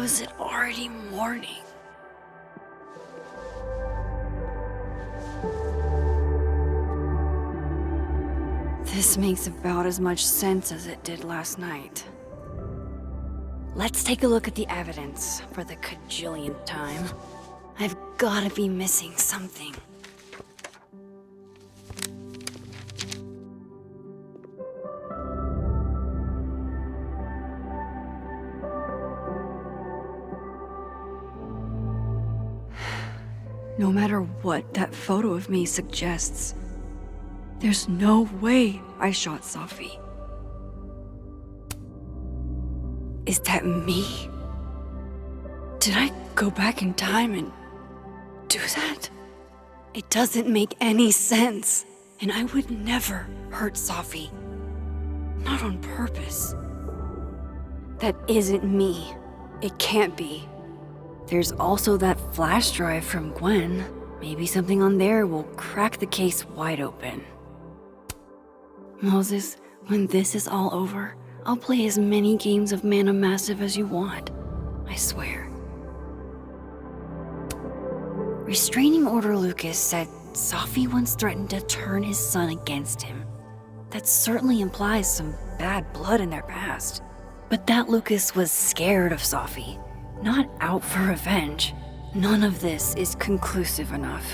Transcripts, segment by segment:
is it already morning? This makes about as much sense as it did last night. Let's take a look at the evidence for the cajillionth time. I've gotta be missing something. No matter what that photo of me suggests, there's no way I shot Safi. Is that me? Did I go back in time and do that? It doesn't make any sense, and I would never hurt Safi. Not on purpose. That isn't me. It can't be. There's also that flash drive from Gwen. Maybe something on there will crack the case wide open. Moses, when this is all over, I'll play as many games of Mana Massive as you want. I swear. Restraining Order Lucas said Safi once threatened to turn his son against him. That certainly implies some bad blood in their past. But that Lucas was scared of Safi, not out for revenge. None of this is conclusive enough.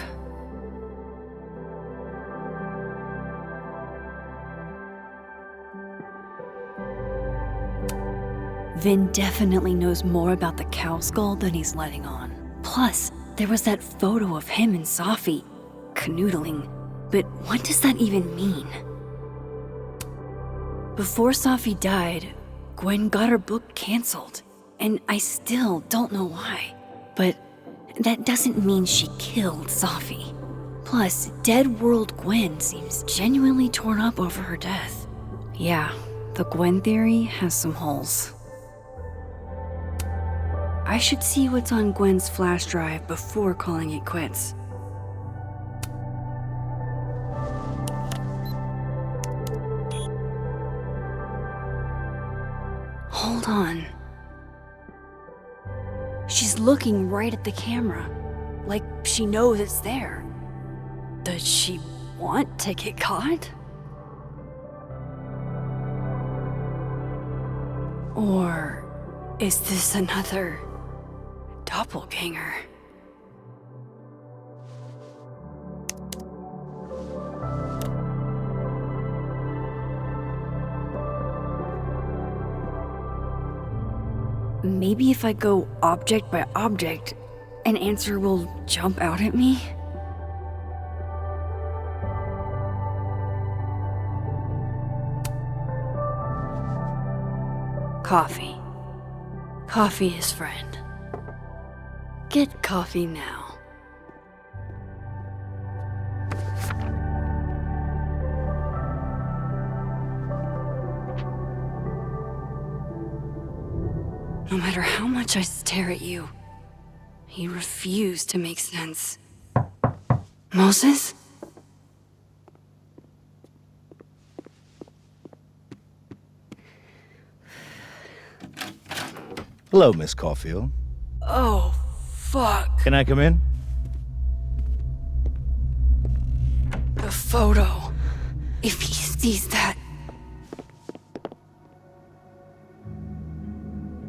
Vin definitely knows more about the cow skull than he's letting on. Plus, there was that photo of him and Safi canoodling. But what does that even mean? Before Safi died, Gwen got her book canceled, and I still don't know why. But that doesn't mean she killed Safi. Plus, Dead World Gwen seems genuinely torn up over her death. Yeah, the Gwen theory has some holes. I should see what's on Gwen's flash drive before calling it quits. Hold on. She's looking right at the camera, like she knows it's there. Does she want to get caught? Or is this another doppelganger? Maybe if I go object by object, an answer will jump out at me? Coffee. Coffee is friend. Get coffee now. No matter how much I stare at you, you refuse to make sense. Moses? Hello, Miss Caulfield. Oh, fuck. Can I come in? The photo. If he sees that...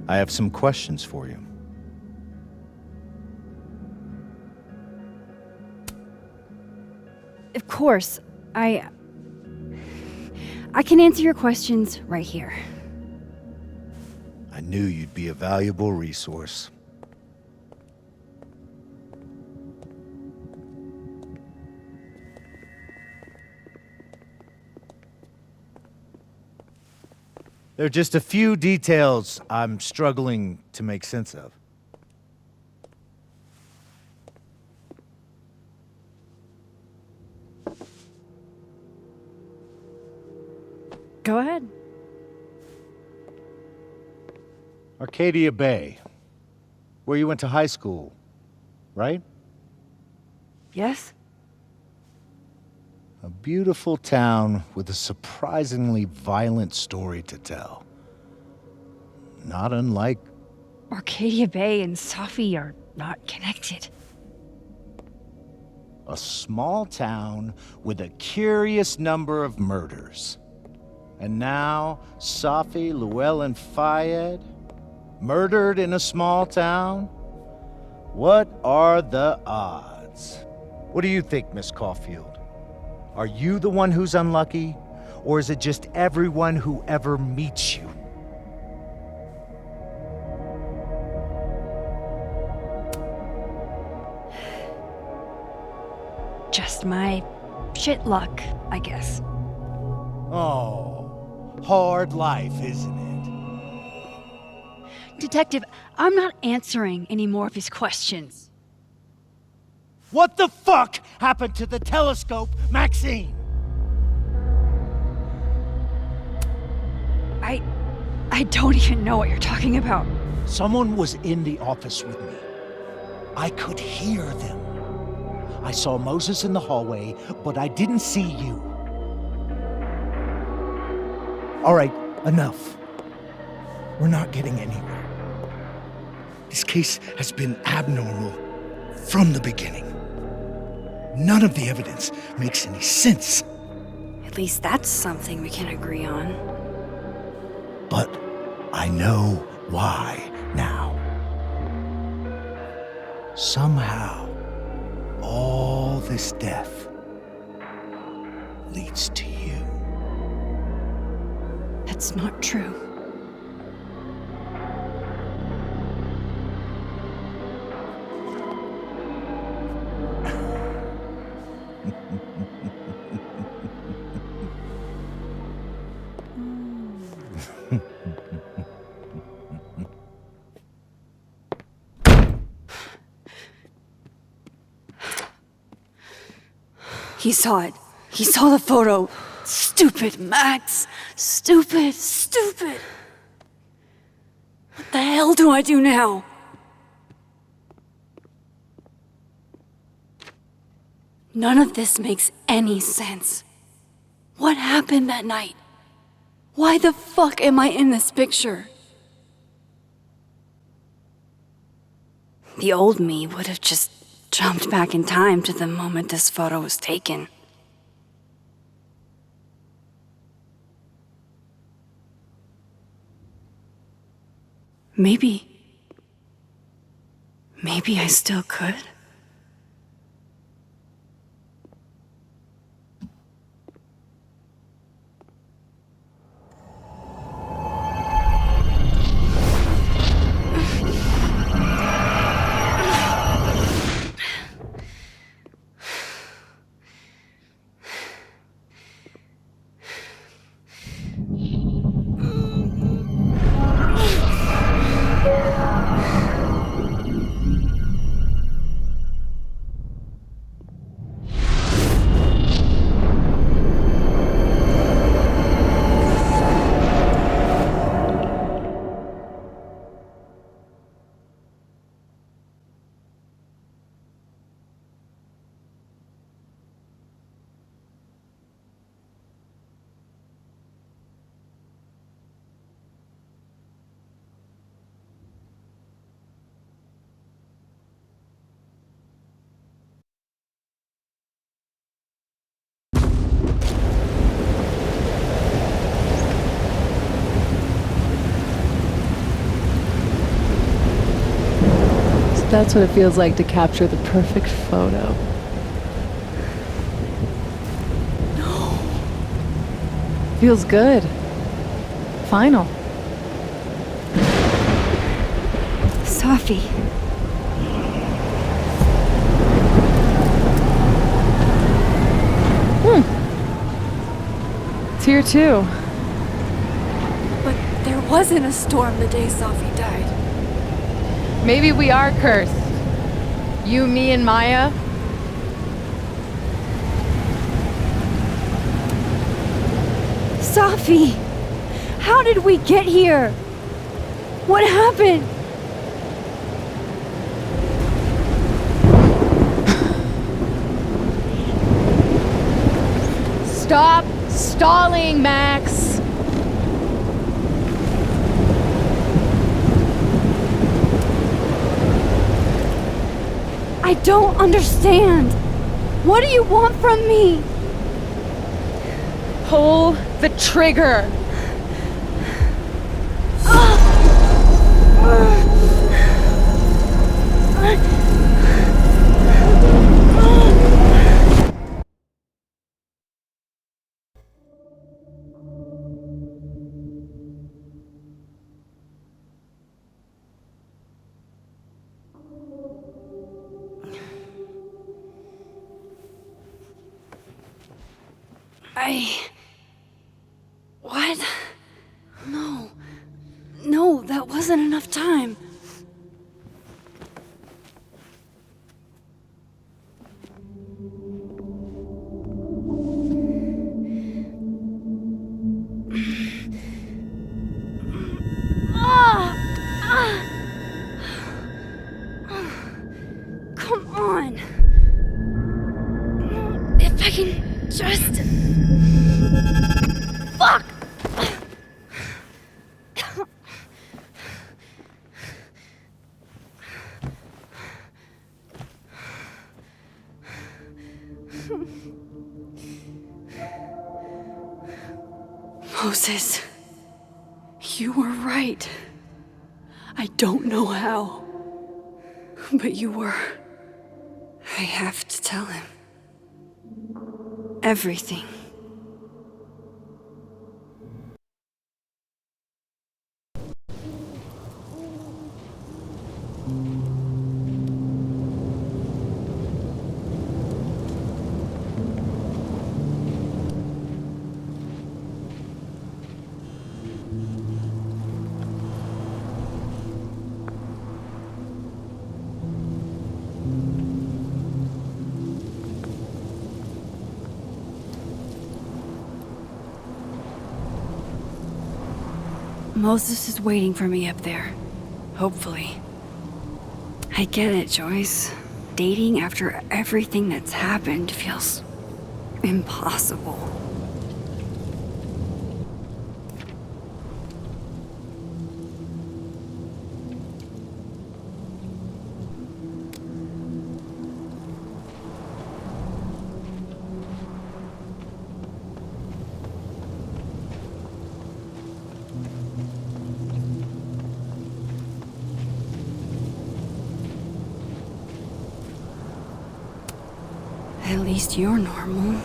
I have some questions for you. Of course, I can answer your questions right here. I knew you'd be a valuable resource. There are just a few details I'm struggling to make sense of. Go ahead. Arcadia Bay, where you went to high school, right? Yes? A beautiful town with a surprisingly violent story to tell. Not unlike Arcadia Bay and Safi are not connected. A small town with a curious number of murders. And now, Safi, Llewellyn Fayed, murdered in a small town? What are the odds? What do you think, Miss Caulfield? Are you the one who's unlucky? Or is it just everyone who ever meets you? Just my shit luck, I guess. Oh, hard life, isn't it? Detective, I'm not answering any more of his questions. What the fuck happened to the telescope, Maxine? I don't even know what you're talking about. Someone was in the office with me. I could hear them. I saw Moses in the hallway, but I didn't see you. All right, enough. We're not getting anywhere. This case has been abnormal from the beginning. None of the evidence makes any sense. At least that's something we can agree on. But I know why now. Somehow, all this death leads to you. That's not true. He saw it. He saw the photo. Stupid Max. Stupid, stupid. What the hell do I do now? None of this makes any sense. What happened that night? Why the fuck am I in this picture? The old me would have just jumped back in time to the moment this photo was taken. Maybe I still could. That's what it feels like to capture the perfect photo. No. Feels good. Final. Safi. It's here too. But there wasn't a storm the day Safi died. Maybe we are cursed. You, me, and Maya. Safi! How did we get here? What happened? Stop stalling, Max! I don't understand. What do you want from me? Pull the trigger. What? No. No, that wasn't enough time. Come on. If I can just... Fuck! Moses, you were right. I don't know how, but you were. I have to tell him. Everything. Moses is waiting for me up there. Hopefully. I get it, Joyce. Dating after everything that's happened feels... impossible. At least you're normal.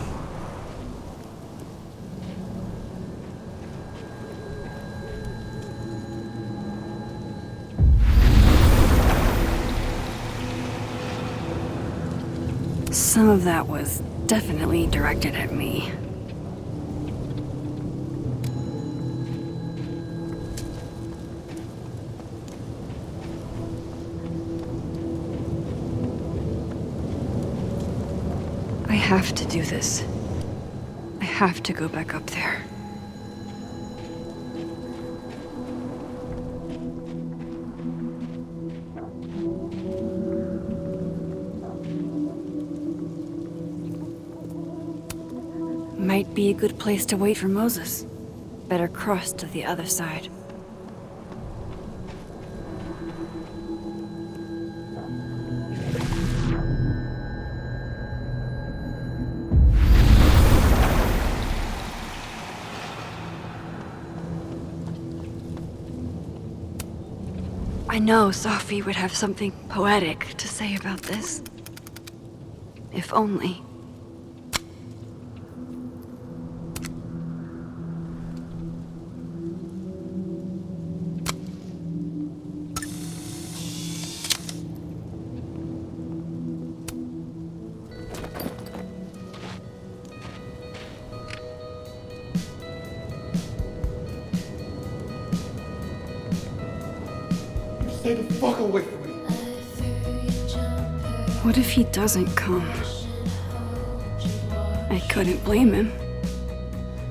Some of that was definitely directed at me. I have to do this. I have to go back up there. Might be a good place to wait for Moses. Better cross to the other side. I know Safi would have something poetic to say about this. If only. Stay the fuck away from me. What if he doesn't come? I couldn't blame him.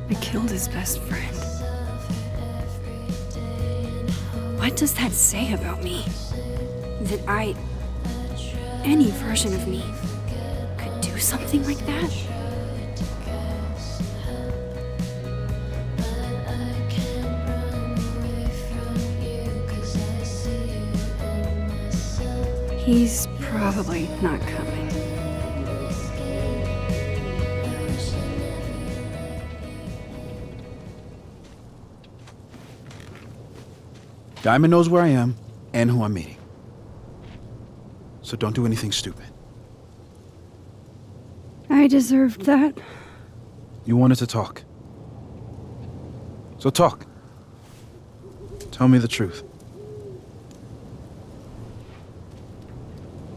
I killed his best friend. What does that say about me? That any version of me, could do something like that? He's probably not coming. Diamond knows where I am and who I'm meeting. So don't do anything stupid. I deserved that. You wanted to talk. So talk. Tell me the truth.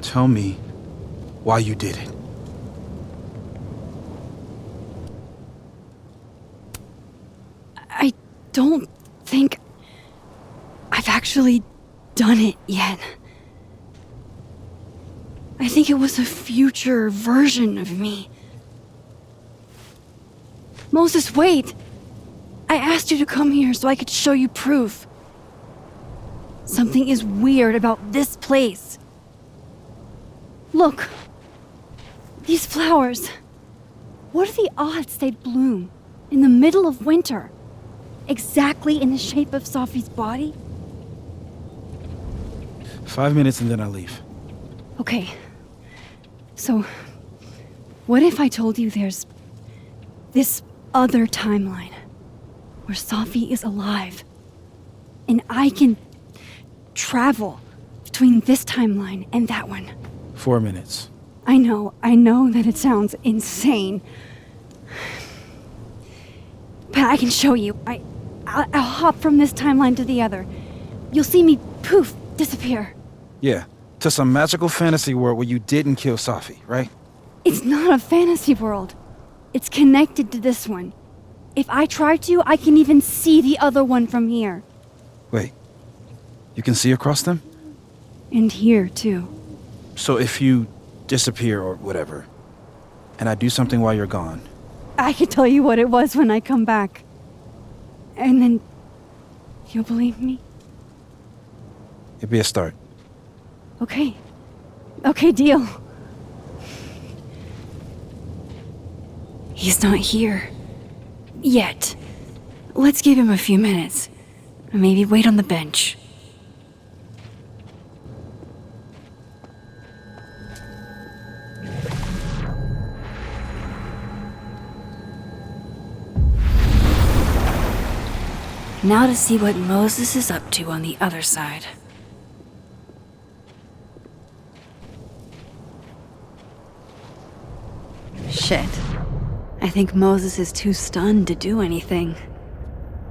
Tell me why you did it. I don't think I've actually done it yet. I think it was a future version of me. Moses, wait! I asked you to come here so I could show you proof. Something is weird about this place. Look. These flowers. What are the odds they'd bloom in the middle of winter? Exactly in the shape of Sophie's body? 5 minutes and then I leave. Okay. So, what if I told you there's this other timeline where Sophie is alive and I can travel between this timeline and that one? 4 minutes. I know that it sounds insane. But I can show you. I'll hop from this timeline to the other. You'll see me, poof, disappear. Yeah, to some magical fantasy world where you didn't kill Safi, right? It's not a fantasy world. It's connected to this one. If I try to, I can even see the other one from here. Wait, you can see across them? And here, too. So if you disappear or whatever, and I do something while you're gone, I can tell you what it was when I come back. And then you'll believe me? it'd be a start. Okay. Okay, deal. He's not here. Yet. Let's give him a few minutes. Maybe wait on the bench. Now to see what Moses is up to on the other side. Shit. I think Moses is too stunned to do anything.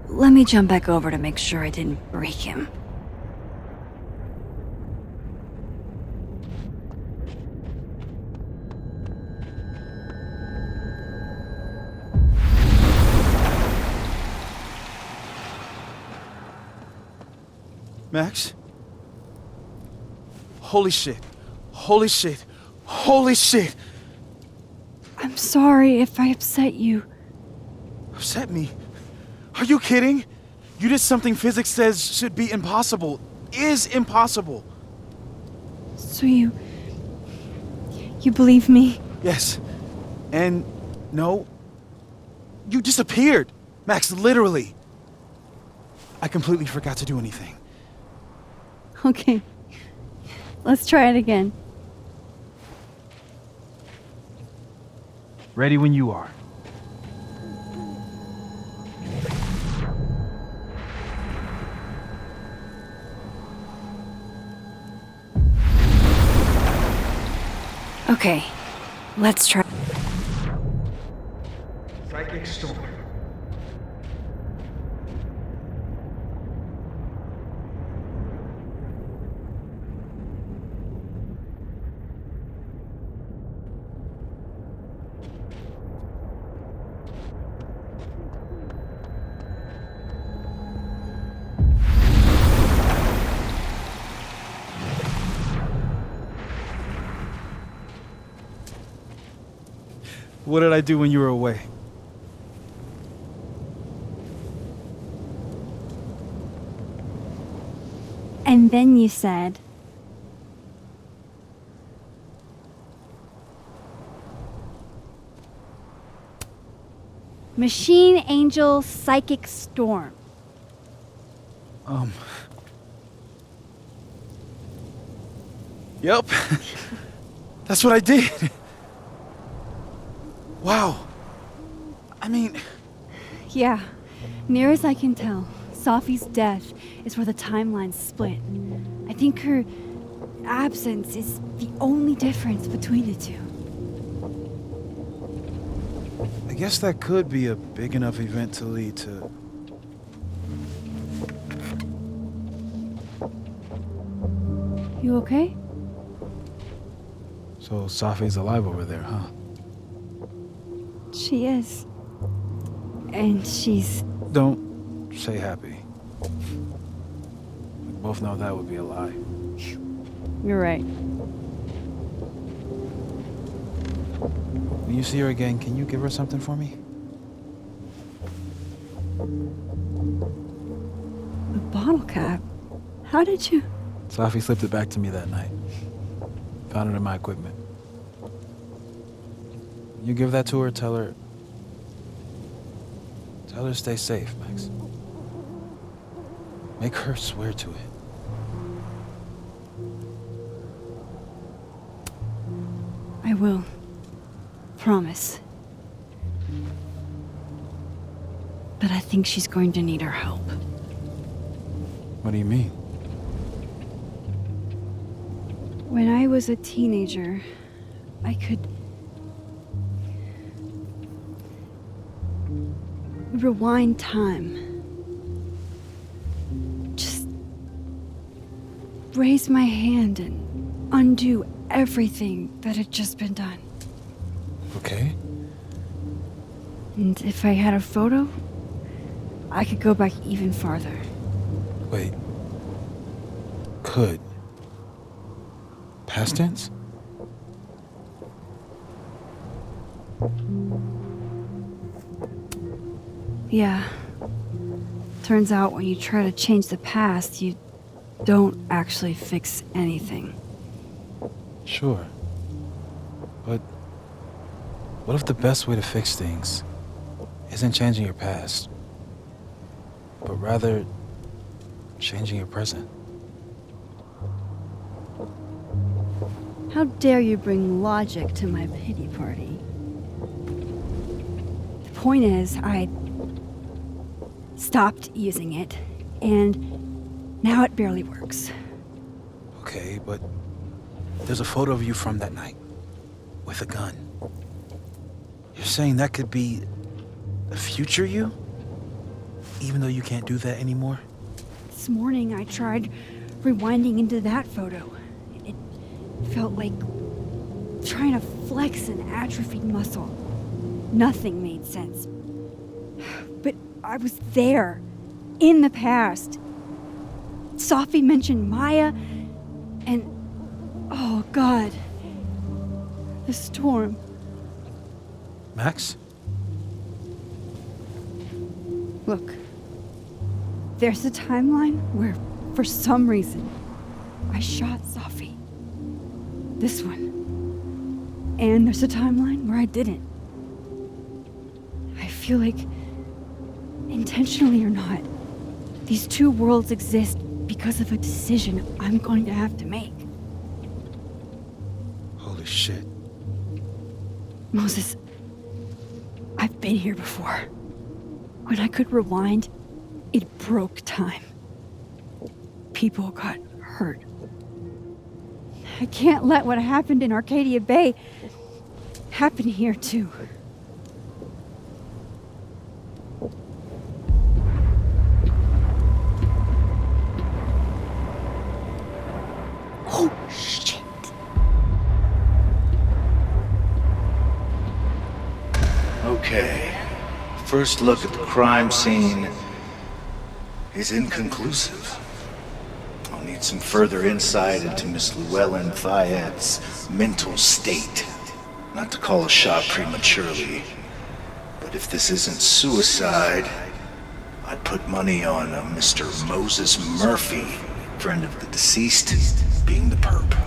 Let me jump back over to make sure I didn't break him. Max? Holy shit. Holy shit. Holy shit! I'm sorry if I upset you. Upset me? Are you kidding? You did something physics says should be impossible. Is impossible. So you believe me? Yes. And no. You disappeared. Max, literally. I completely forgot to do anything. Okay. Let's try it again. Ready when you are. Okay. Let's try. Psychic storm. What did I do when you were away? And then you said, Machine Angel Psychic Storm. Yep. That's what I did. Wow. I mean, Yeah, near as I can tell, Sophie's death is where the timelines split. I think her absence is the only difference between the two. I guess that could be a big enough event to lead to... You okay? So Safi's alive over there, huh? She is. And she's... Don't say happy. We both know that would be a lie. You're right. When you see her again, can you give her something for me? A bottle cap? How did you... Safi slipped it back to me that night. Found it in my equipment. You give that to her, tell her to stay safe, Max. Make her swear to it. I will. Promise. But I think she's going to need our help. What do you mean? When I was a teenager, I could rewind time. Just raise my hand and undo everything that had just been done. Okay. And if I had a photo, I could go back even farther. Wait. Could. Past tense? Yeah. Turns out when you try to change the past, you don't actually fix anything. Sure. But what if the best way to fix things isn't changing your past, but rather changing your present? How dare you bring logic to my pity party? The point is, I stopped using it, and now it barely works. Okay, but there's a photo of you from that night with a gun. You're saying that could be the future you? Even though you can't do that anymore? This morning I tried rewinding into that photo. It felt like trying to flex an atrophied muscle. Nothing made sense. But I was there, in the past. Sophie mentioned Maya, and oh God, the storm. Max? Look, there's a timeline where, for some reason, I shot Sophie. This one. And there's a timeline where I didn't. I feel like, intentionally or not, these two worlds exist because of a decision I'm going to have to make. Holy shit. Moses, I've been here before. When I could rewind, it broke time. People got hurt. I can't let what happened in Arcadia Bay happen here too. Oh, shit. Okay. First look at the crime scene is inconclusive. I'll need some further insight into Miss Llewellyn Fayette's mental state. Not to call a shot prematurely, but if this isn't suicide, I'd put money on a Mr. Moses Murphy, friend of the deceased, being the perp.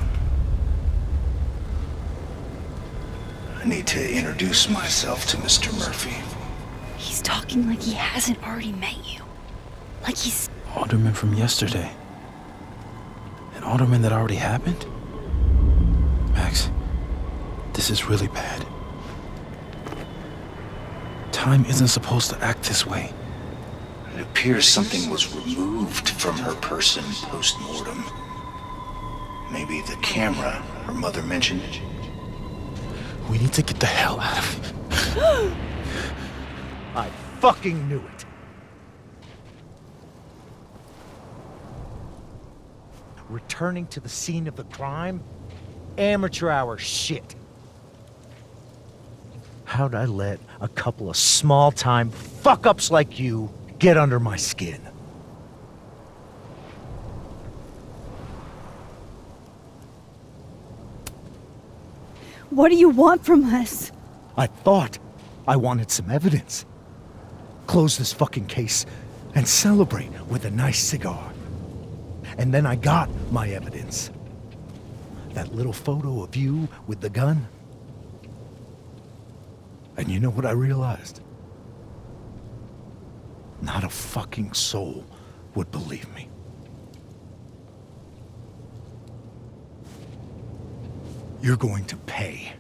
I need to introduce myself to Mr. Murphy. He's talking like he hasn't already met you. Like he's... Alderman from yesterday. An alderman that already happened? Max, this is really bad. Time isn't supposed to act this way. It appears something was removed from her person post-mortem. Maybe the camera her mother mentioned. We need to get the hell out of here. I fucking knew it. Returning to the scene of the crime? Amateur hour shit. How'd I let a couple of small-time fuck-ups like you get under my skin? What do you want from us? I thought I wanted some evidence. Close this fucking case and celebrate with a nice cigar. And then I got my evidence. That little photo of you with the gun. And you know what I realized? Not a fucking soul would believe me. You're going to pay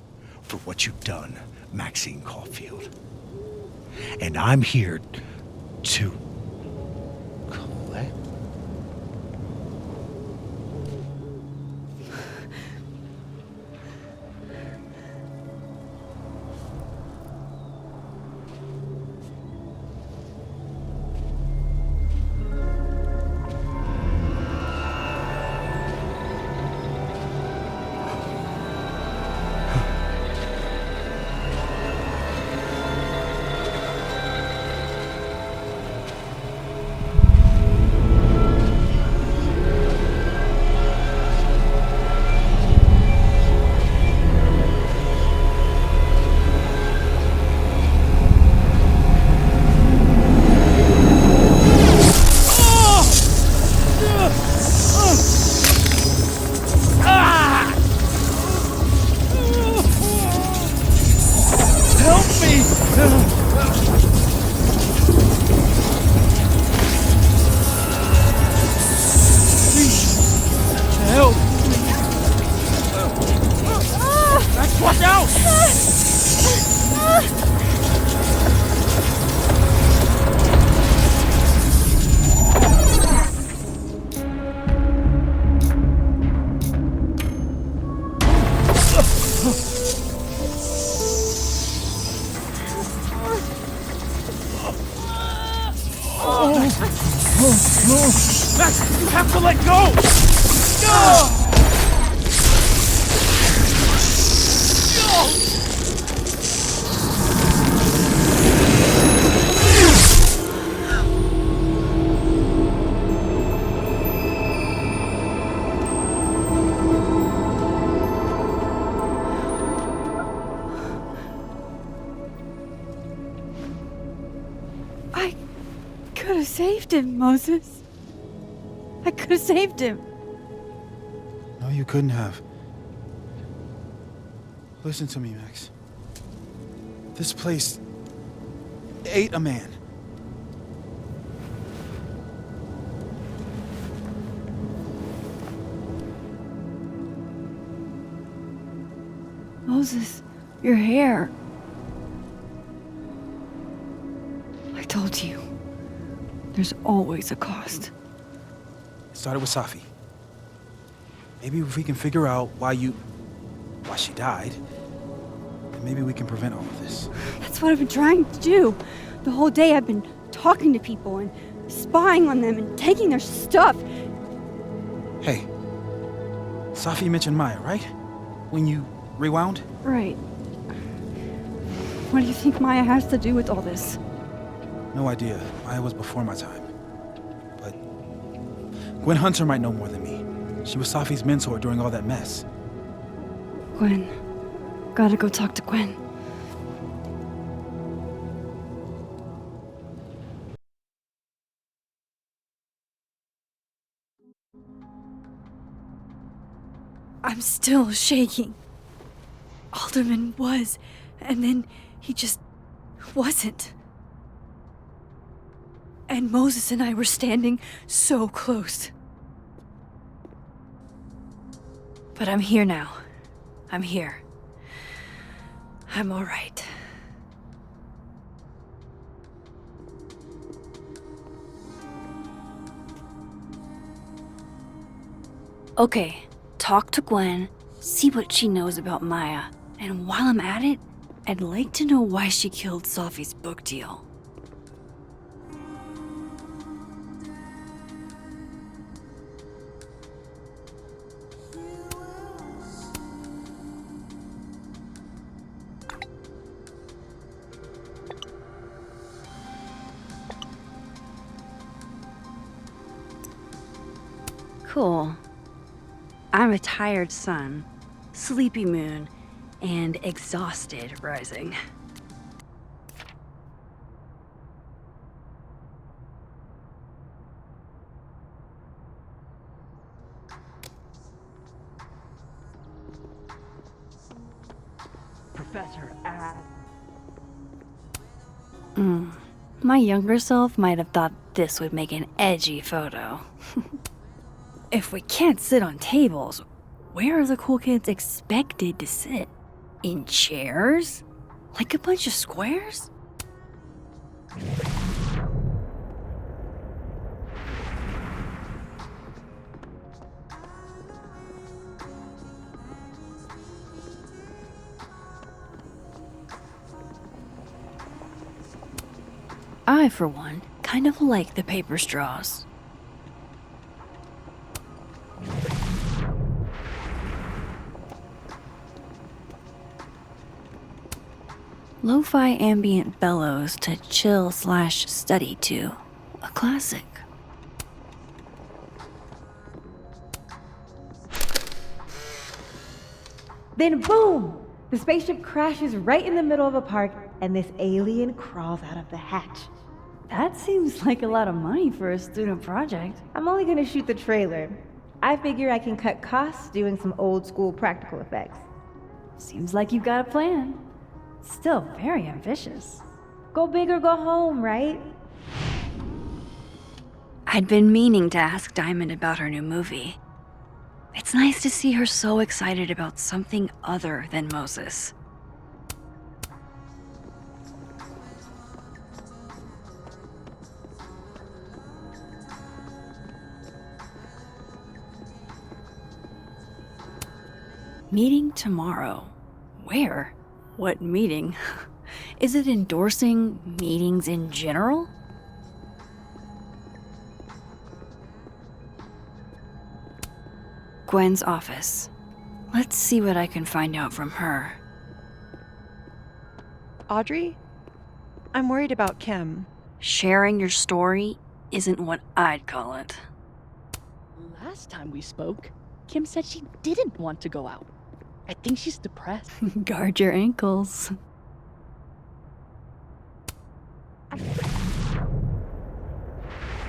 for what you've done, Maxine Caulfield. And I'm here to collect. Max, you have to let go! No! I could have saved him, Moses. I could have saved him. No, you couldn't have. Listen to me, Max. This place ate a man. Moses, your hair. I told you. There's always a cost. It started with Safi. Maybe if we can figure out why she died, then maybe we can prevent all of this. That's what I've been trying to do. The whole day I've been talking to people and spying on them and taking their stuff. Hey, Safi mentioned Maya, right? When you rewound? Right. What do you think Maya has to do with all this? No idea. Maya was before my time. But Gwen Hunter might know more than me. She was Safi's mentor during all that mess. Gwen. Gotta go talk to Gwen. I'm still shaking. Alderman was, and then he just wasn't. And Moses and I were standing so close. But I'm here now. I'm here. I'm all right. Okay, talk to Gwen, see what she knows about Maya, and while I'm at it, I'd like to know why she killed Sophie's book deal. Cool. I'm a tired sun, sleepy moon, and exhausted rising. Professor Ad. My younger self might have thought this would make an edgy photo. If we can't sit on tables, where are the cool kids expected to sit? In chairs? Like a bunch of squares? I, for one, kind of like the paper straws. Lo-fi ambient bellows to chill/study to. A classic. Then boom! The spaceship crashes right in the middle of a park, and this alien crawls out of the hatch. That seems like a lot of money for a student project. I'm only gonna shoot the trailer. I figure I can cut costs doing some old school practical effects. Seems like you've got a plan. Still very ambitious. Go big or go home, right? I'd been meaning to ask Diamond about her new movie. It's nice to see her so excited about something other than Moses. Meeting tomorrow. Where? What meeting? Is it endorsing meetings in general? Gwen's office. Let's see what I can find out from her. Audrey? I'm worried about Kim. Sharing your story isn't what I'd call it. Last time we spoke, Kim said she didn't want to go out. I think she's depressed. Guard your ankles. Rose,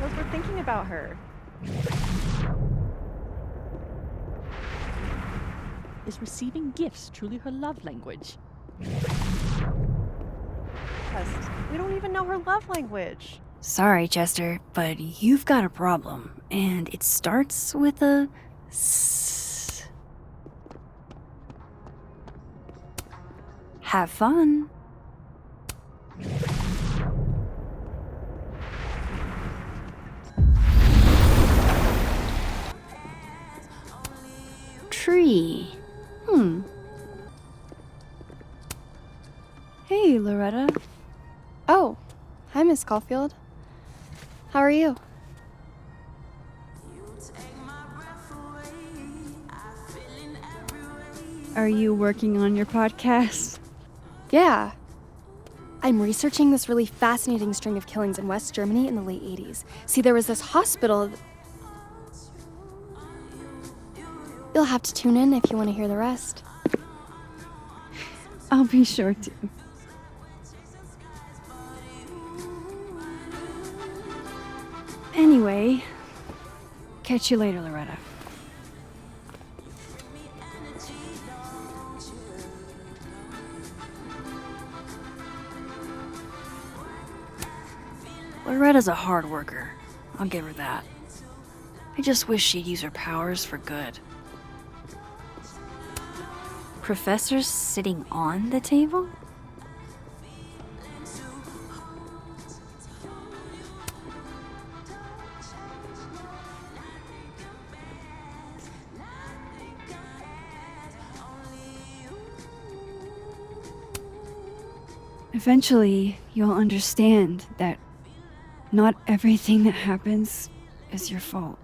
we're thinking about her. Is receiving gifts truly her love language? We don't even know her love language. Sorry, Chester, but you've got a problem, and it starts with a S. Have fun. Tree. Hey, Loretta. Oh, hi, Miss Caulfield. How are you? Are you working on your podcast? Yeah. I'm researching this really fascinating string of killings in West Germany in the late 80s. See, there was this hospital. You'll have to tune in if you want to hear the rest. I'll be sure to. Anyway, catch you later, Loretta. Loretta's a hard worker. I'll give her that. I just wish she'd use her powers for good. professor's sitting on the table? Eventually, you'll understand that not everything that happens is your fault.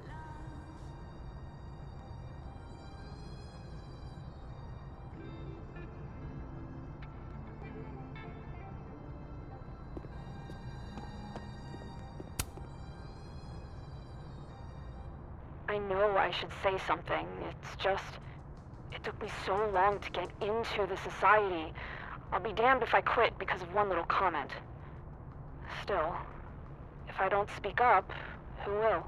I know I should say something. It's just, it took me so long to get into the society. I'll be damned if I quit because of one little comment. Still, if I don't speak up, who will?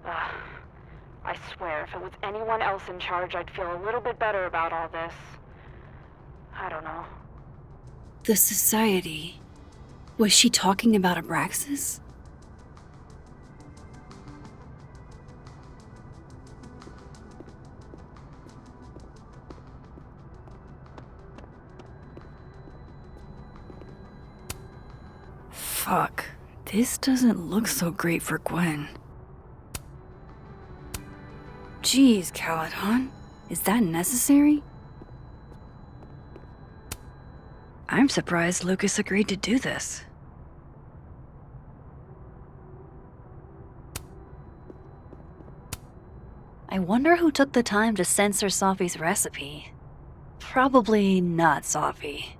I swear, if it was anyone else in charge, I'd feel a little bit better about all this. I don't know. The society. Was she talking about Abraxas? Fuck. This doesn't look so great for Gwen. Jeez, Caledon. Is that necessary? I'm surprised Lucas agreed to do this. I wonder who took the time to censor Sophie's recipe. Probably not Sophie.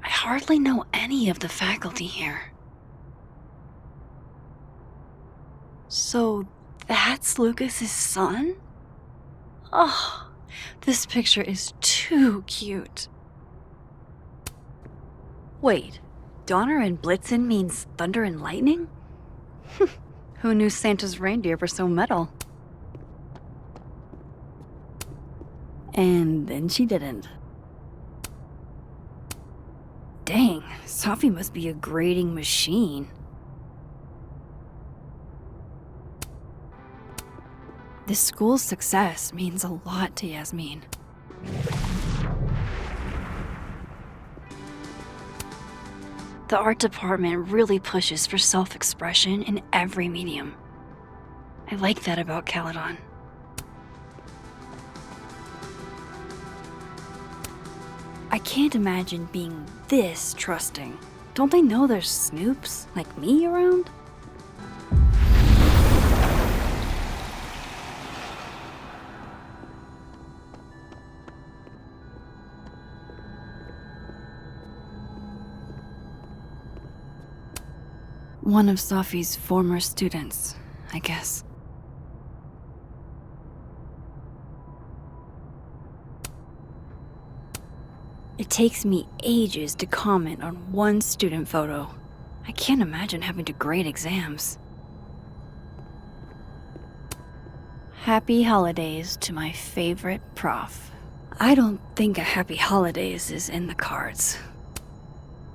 I hardly know any of the faculty here. So that's Lucas's son? Oh, this picture is too cute. Wait, Donner and Blitzen means thunder and lightning? Who knew Santa's reindeer were so metal? And then she didn't. Dang, Sophie must be a grading machine. This school's success means a lot to Yasmin. The art department really pushes for self-expression in every medium. I like that about Caledon. I can't imagine being this trusting. Don't they know there's snoops like me around? One of Sophie's former students, I guess. It takes me ages to comment on one student photo. I can't imagine having to grade exams. Happy holidays to my favorite prof. I don't think a happy holidays is in the cards.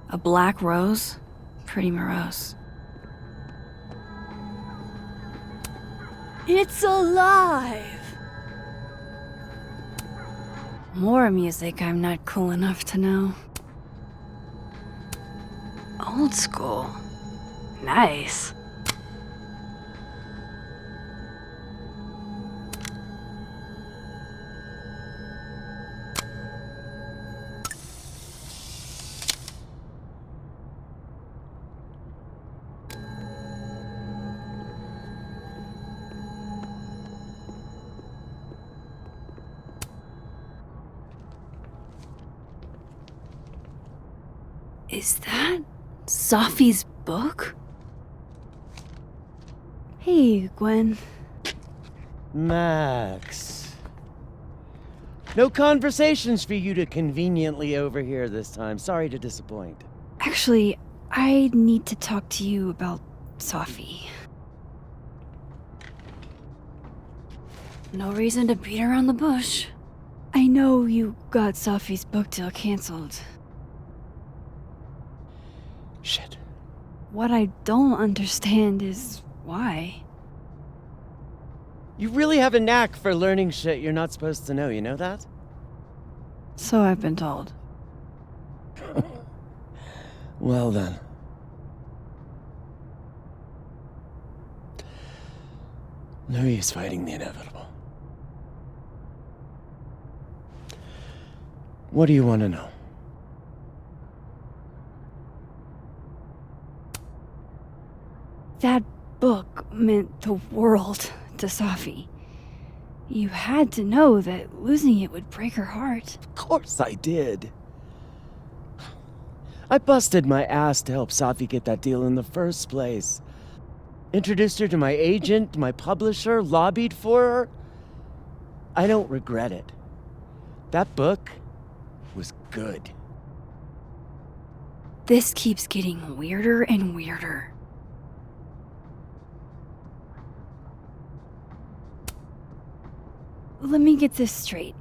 A black rose? Pretty morose. It's alive! More music I'm not cool enough to know. Old school. Nice. Is that Sophie's book? Hey, Gwen. Max. No conversations for you to conveniently overhear this time. Sorry to disappoint. Actually, I need to talk to you about Sophie. No reason to beat around the bush. I know you got Sophie's book deal canceled. Shit. What I don't understand is why. You really have a knack for learning shit you're not supposed to know, you know that? So I've been told. Well then. No use fighting the inevitable. What do you want to know? That book meant the world to Safi. You had to know that losing it would break her heart. Of course I did. I busted my ass to help Safi get that deal in the first place. Introduced her to my agent, my publisher, lobbied for her. I don't regret it. That book was good. This keeps getting weirder and weirder. Let me get this straight.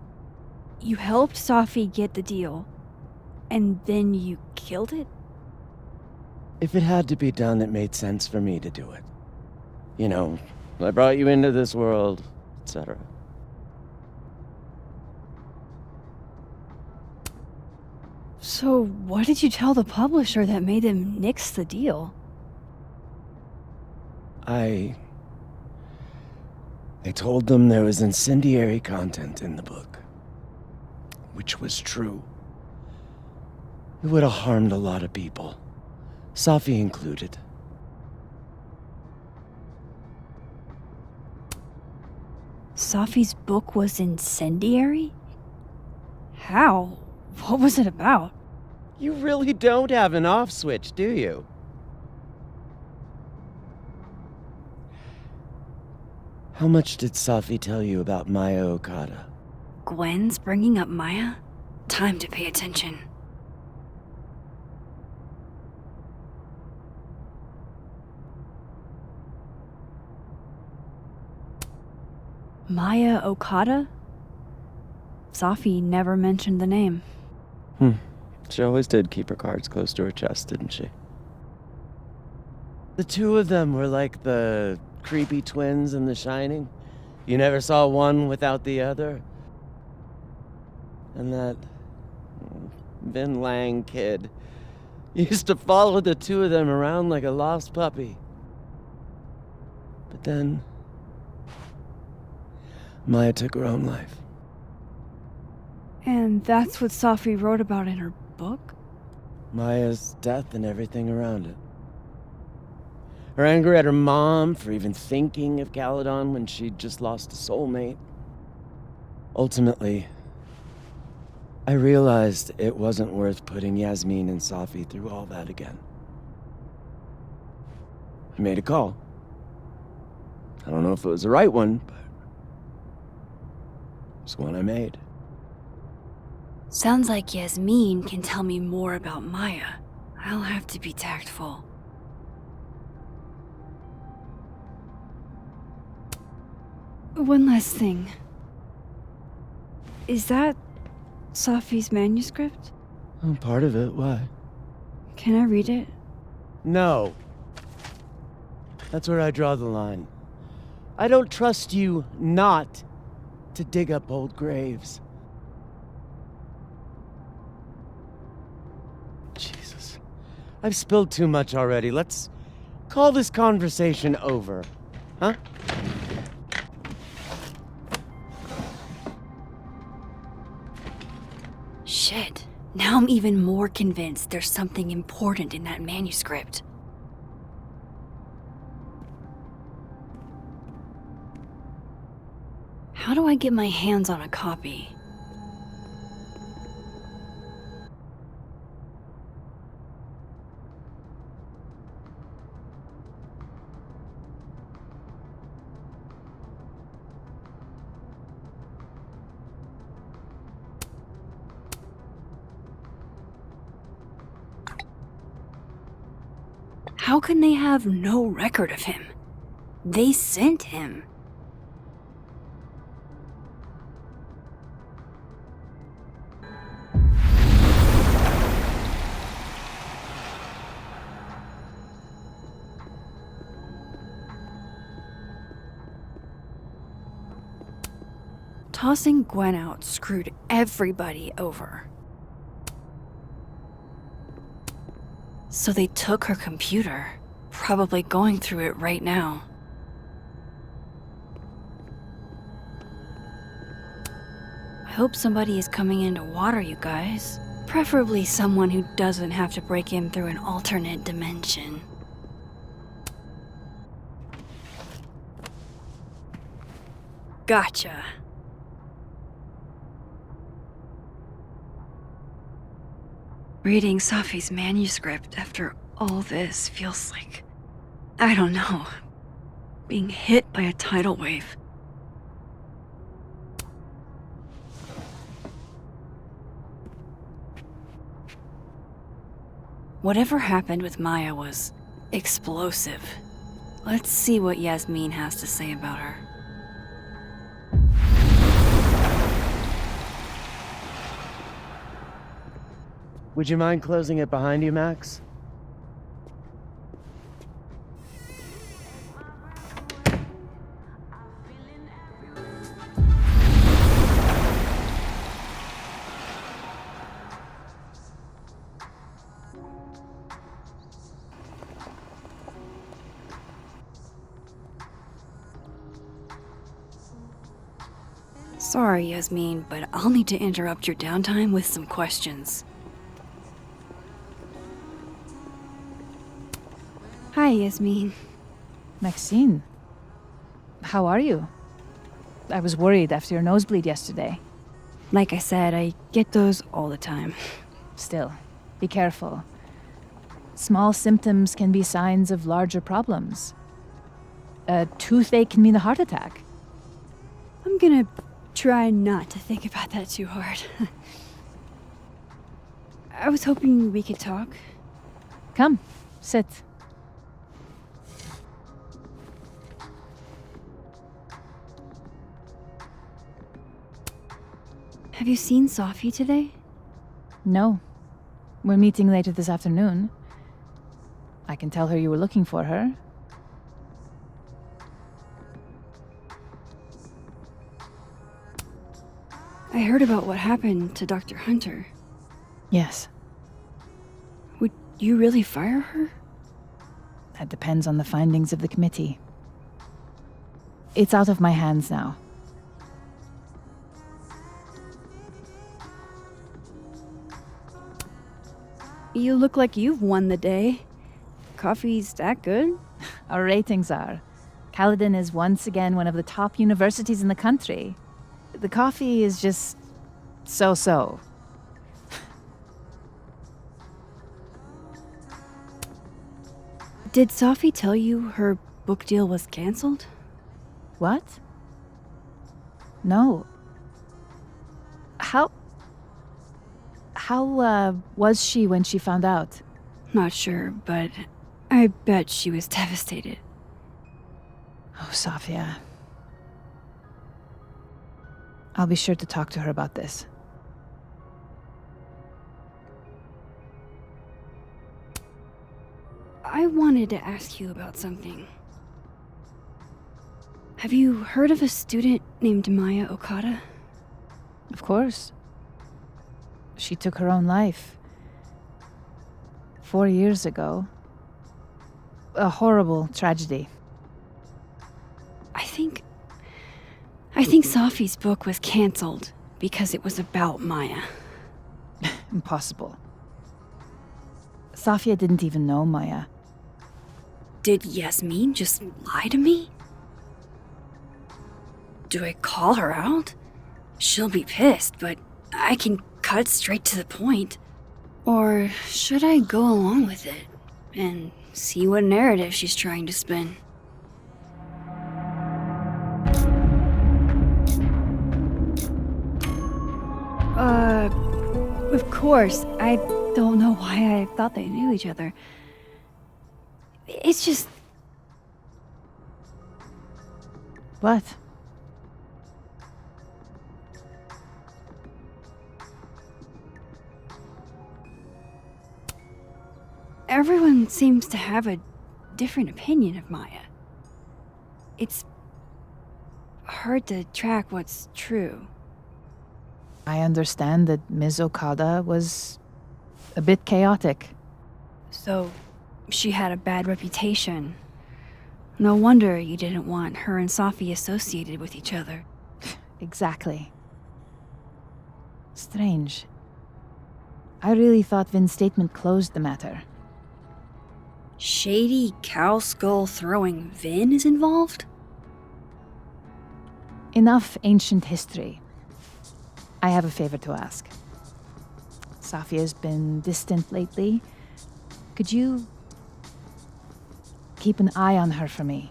You helped Safi get the deal, and then you killed it? If it had to be done, it made sense for me to do it. You know, I brought you into this world, etc. So what did you tell the publisher that made them nix the deal? I told them there was incendiary content in the book. Which was true. It would have harmed a lot of people. Safi included. Safi's book was incendiary? How? What was it about? You really don't have an off switch, do you? How much did Safi tell you about Maya Okada? Gwen's bringing up Maya? Time to pay attention. Maya Okada? Safi never mentioned the name. She always did keep her cards close to her chest, didn't she? The two of them were like the creepy twins in The Shining. You never saw one without the other. And that Vin Lang kid used to follow the two of them around like a lost puppy. But then Maya took her own life. And that's what Safi wrote about in her book? Maya's death and everything around it. Her anger at her mom for even thinking of Caledon when she'd just lost a soulmate. Ultimately, I realized it wasn't worth putting Yasmin and Safi through all that again. I made a call. I don't know if it was the right one, but it's one I made. Sounds like Yasmin can tell me more about Maya. I'll have to be tactful. One last thing. Is that Safi's manuscript? Oh, part of it, why? Can I read it? No. That's where I draw the line. I don't trust you not to dig up old graves. Jesus. I've spilled too much already. Let's call this conversation over. Huh? Shit. Now I'm even more convinced there's something important in that manuscript. How do I get my hands on a copy? How can they have no record of him? They sent him. Tossing Gwen out screwed everybody over. So they took her computer, probably going through it right now. I hope somebody is coming in to water you guys. Preferably someone who doesn't have to break in through an alternate dimension. Gotcha. Reading Safi's manuscript after all this feels like, I don't know, being hit by a tidal wave. Whatever happened with Maya was explosive. Let's see what Yasmin has to say about her. Would you mind closing it behind you, Max? Sorry, Yasmin, but I'll need to interrupt your downtime with some questions. Hi, Yasmin. Maxine, how are you? I was worried after your nosebleed yesterday. Like I said, I get those all the time. Still, be careful. Small symptoms can be signs of larger problems. A toothache can mean a heart attack. I'm gonna try not to think about that too hard. I was hoping we could talk. Come, sit. Have you seen Safi today? No. We're meeting later this afternoon. I can tell her you were looking for her. I heard about what happened to Dr. Hunter. Yes. Would you really fire her? That depends on the findings of the committee. It's out of my hands now. You look like you've won the day. Coffee's that good? Our ratings are. Caledon is once again one of the top universities in the country. The coffee is just so-so. Did Safi tell you her book deal was canceled? What? No. How was she when she found out? Not sure, but I bet she was devastated. Oh, Safia. I'll be sure to talk to her about this. I wanted to ask you about something. Have you heard of a student named Maya Okada? Of course. She took her own life. 4 years ago. A horrible tragedy. I think Safi's book was canceled because it was about Maya. Impossible. Safia didn't even know Maya. Did Yasmin just lie to me? Do I call her out? She'll be pissed, but I can cut straight to the point. Or should I go along with it and see what narrative she's trying to spin? Of course. I don't know why I thought they knew each other. It's just... What? Everyone seems to have a different opinion of Maya. It's hard to track what's true. I understand that Ms. Okada was a bit chaotic. So, she had a bad reputation. No wonder you didn't want her and Safi associated with each other. Exactly. Strange. I really thought Vin's statement closed the matter. Shady cow skull throwing Vin is involved? Enough ancient history. I have a favor to ask. Safia's been distant lately. Could you keep an eye on her for me?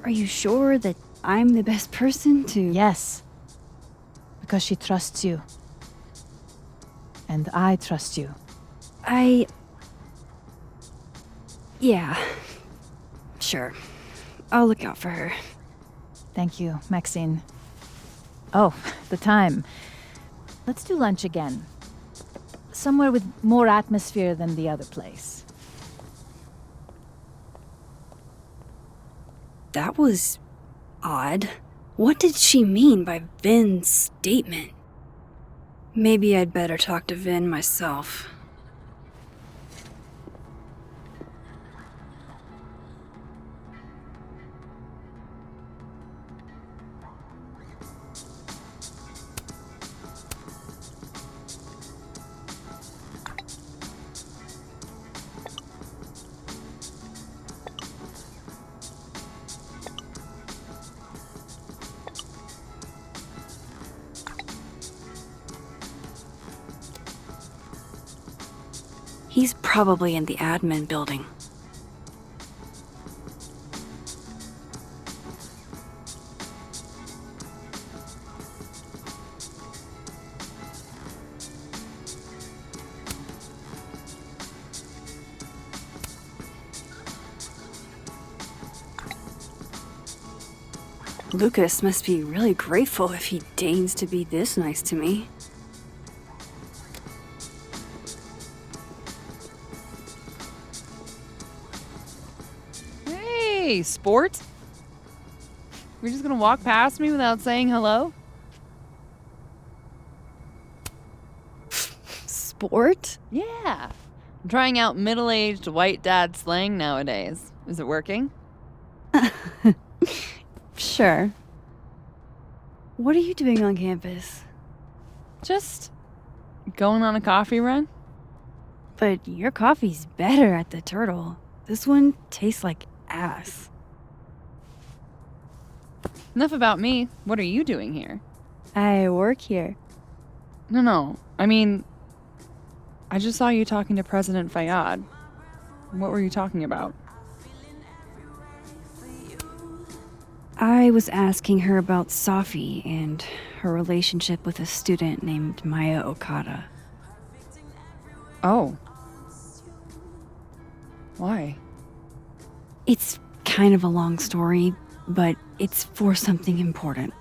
Are you sure that I'm the best person to... Yes. Because she trusts you. And I trust you. Yeah. Sure. I'll look out for her. Thank you, Maxine. Oh, the time. Let's do lunch again. Somewhere with more atmosphere than the other place. That was odd. What did she mean by Vin's statement? Maybe I'd better talk to Vin myself. He's probably in the admin building. Lucas must be really grateful if he deigns to be this nice to me. Hey, sport? You're just gonna walk past me without saying hello? Sport? Yeah. I'm trying out middle-aged white dad slang nowadays. Is it working? Sure. What are you doing on campus? Just going on a coffee run? But your coffee's better at the Turtle. This one tastes like ass. Enough about me. What are you doing here? I work here. No. I mean, I just saw you talking to President Fayyad. What were you talking about? I was asking her about Safi and her relationship with a student named Maya Okada. Oh. Why? It's kind of a long story, but it's for something important.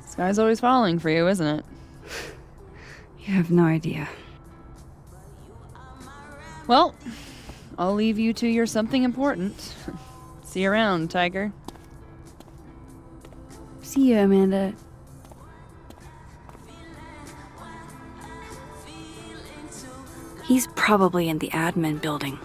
This guy's always falling for you, isn't it? You have no idea. Well, I'll leave you to your something important. See you around, Tiger. See you, Amanda. He's probably in the admin building.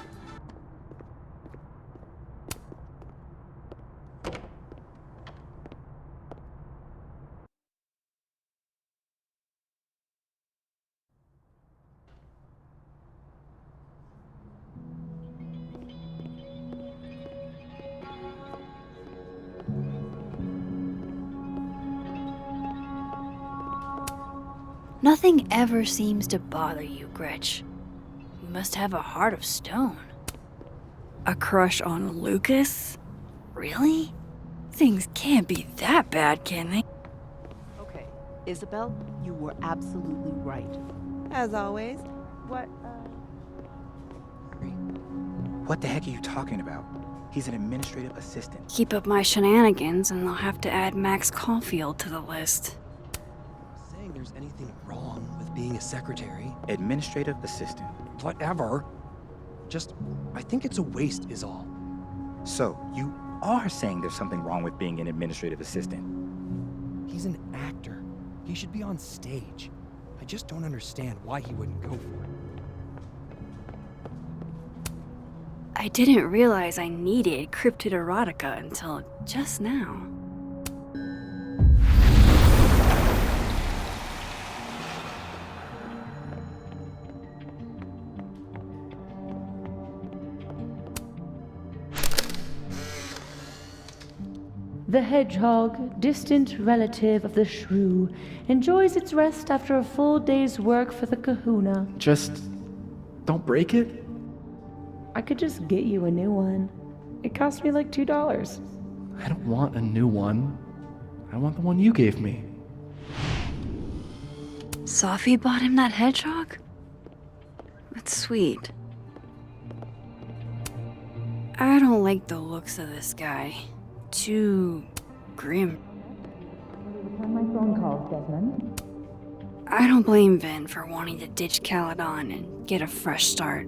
Nothing ever seems to bother you, Gretch. You must have a heart of stone. A crush on Lucas? Really? Things can't be that bad, can they? Okay, Isabel, you were absolutely right. As always. What the heck are you talking about? He's an administrative assistant. Keep up my shenanigans and they'll have to add Max Caulfield to the list. Saying there's anything wrong with being a secretary. Administrative assistant. Whatever. I think it's a waste is all. So, you are saying there's something wrong with being an administrative assistant? He's an actor. He should be on stage. I just don't understand why he wouldn't go for it. I didn't realize I needed cryptid erotica until just now. The hedgehog, distant relative of the shrew, enjoys its rest after a full day's work for the kahuna. Just don't break it? I could just get you a new one. It cost me like $2. I don't want a new one. I want the one you gave me. Sophie bought him that hedgehog? That's sweet. I don't like the looks of this guy. Too grim. Return my phone calls, Desmond. I don't blame Vin for wanting to ditch Caledon and get a fresh start.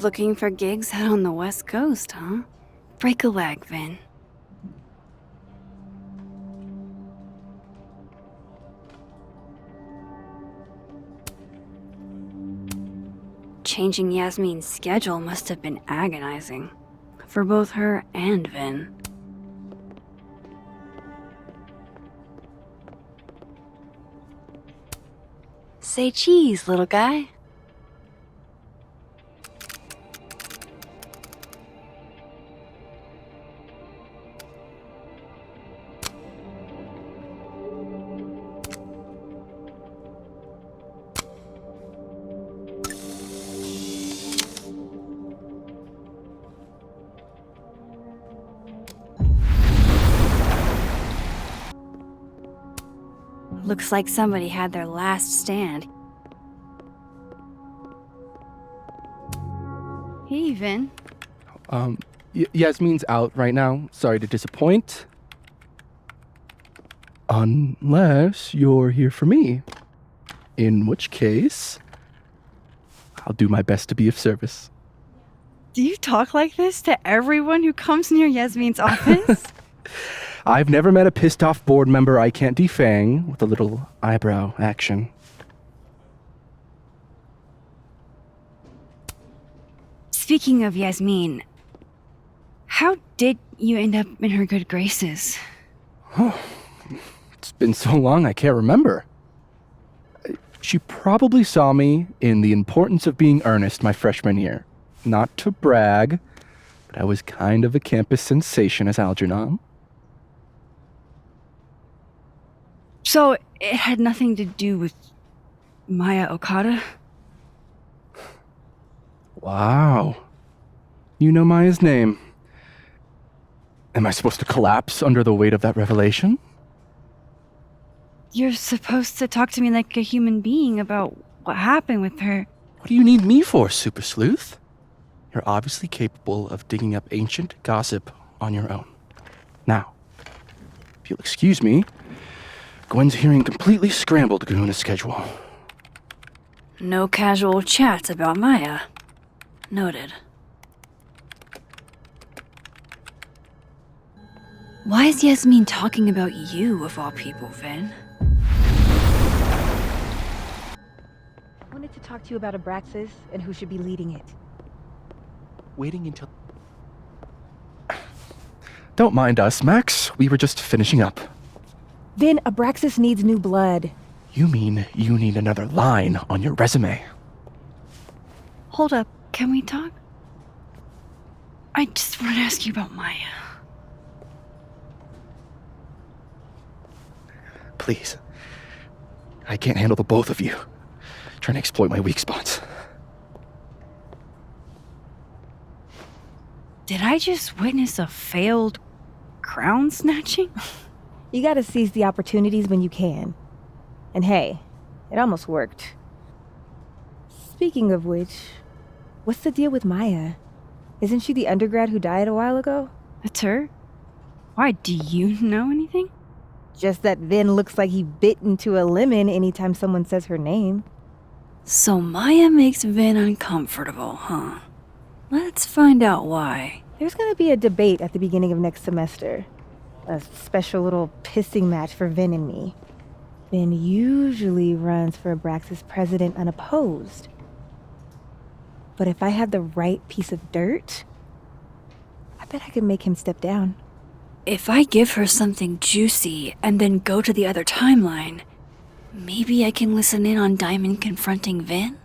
Looking for gigs out on the West Coast, huh? Break a leg, Vin. Changing Yasmin's schedule must have been agonizing for both her and Vin. Say cheese, little guy. Looks like somebody had their last stand. Hey, Vin. Yasmin's out right now. Sorry to disappoint. Unless you're here for me. In which case, I'll do my best to be of service. Do you talk like this to everyone who comes near Yasmin's office? I've never met a pissed off board member I can't defang with a little eyebrow action. Speaking of Yasmin, how did you end up in her good graces? Oh, it's been so long I can't remember. She probably saw me in The Importance of Being Earnest my freshman year. Not to brag, but I was kind of a campus sensation as Algernon. So it had nothing to do with Maya Okada? Wow. You know Maya's name. Am I supposed to collapse under the weight of that revelation? You're supposed to talk to me like a human being about what happened with her. What do you need me for, Super Sleuth? You're obviously capable of digging up ancient gossip on your own. Now, if you'll excuse me, Gwen's hearing completely scrambled Kahuna's schedule. No casual chats about Maya. Noted. Why is Yasmin talking about you, of all people, Vin? I wanted to talk to you about Abraxas and who should be leading it. Waiting until... Don't mind us, Max. We were just finishing up. Vin, Abraxas needs new blood. You mean you need another line on your resume? Hold up, can we talk? I just want to ask you about Maya. Please. I can't handle the both of you. Trying to exploit my weak spots. Did I just witness a failed crown snatching? You gotta seize the opportunities when you can. And hey, it almost worked. Speaking of which, What's the deal with Maya? Isn't she the undergrad who died a while ago? That's her? Why, do you know anything? Just that Vin looks like he bit into a lemon anytime someone says her name. So Maya makes Vin uncomfortable, huh? Let's find out why. There's gonna be a debate at the beginning of next semester. A special little pissing match for Vin and me. Vin usually runs for Abraxas president unopposed. But if I had the right piece of dirt, I bet I could make him step down. If I give her something juicy and then go to the other timeline, maybe I can listen in on Diamond confronting Vin?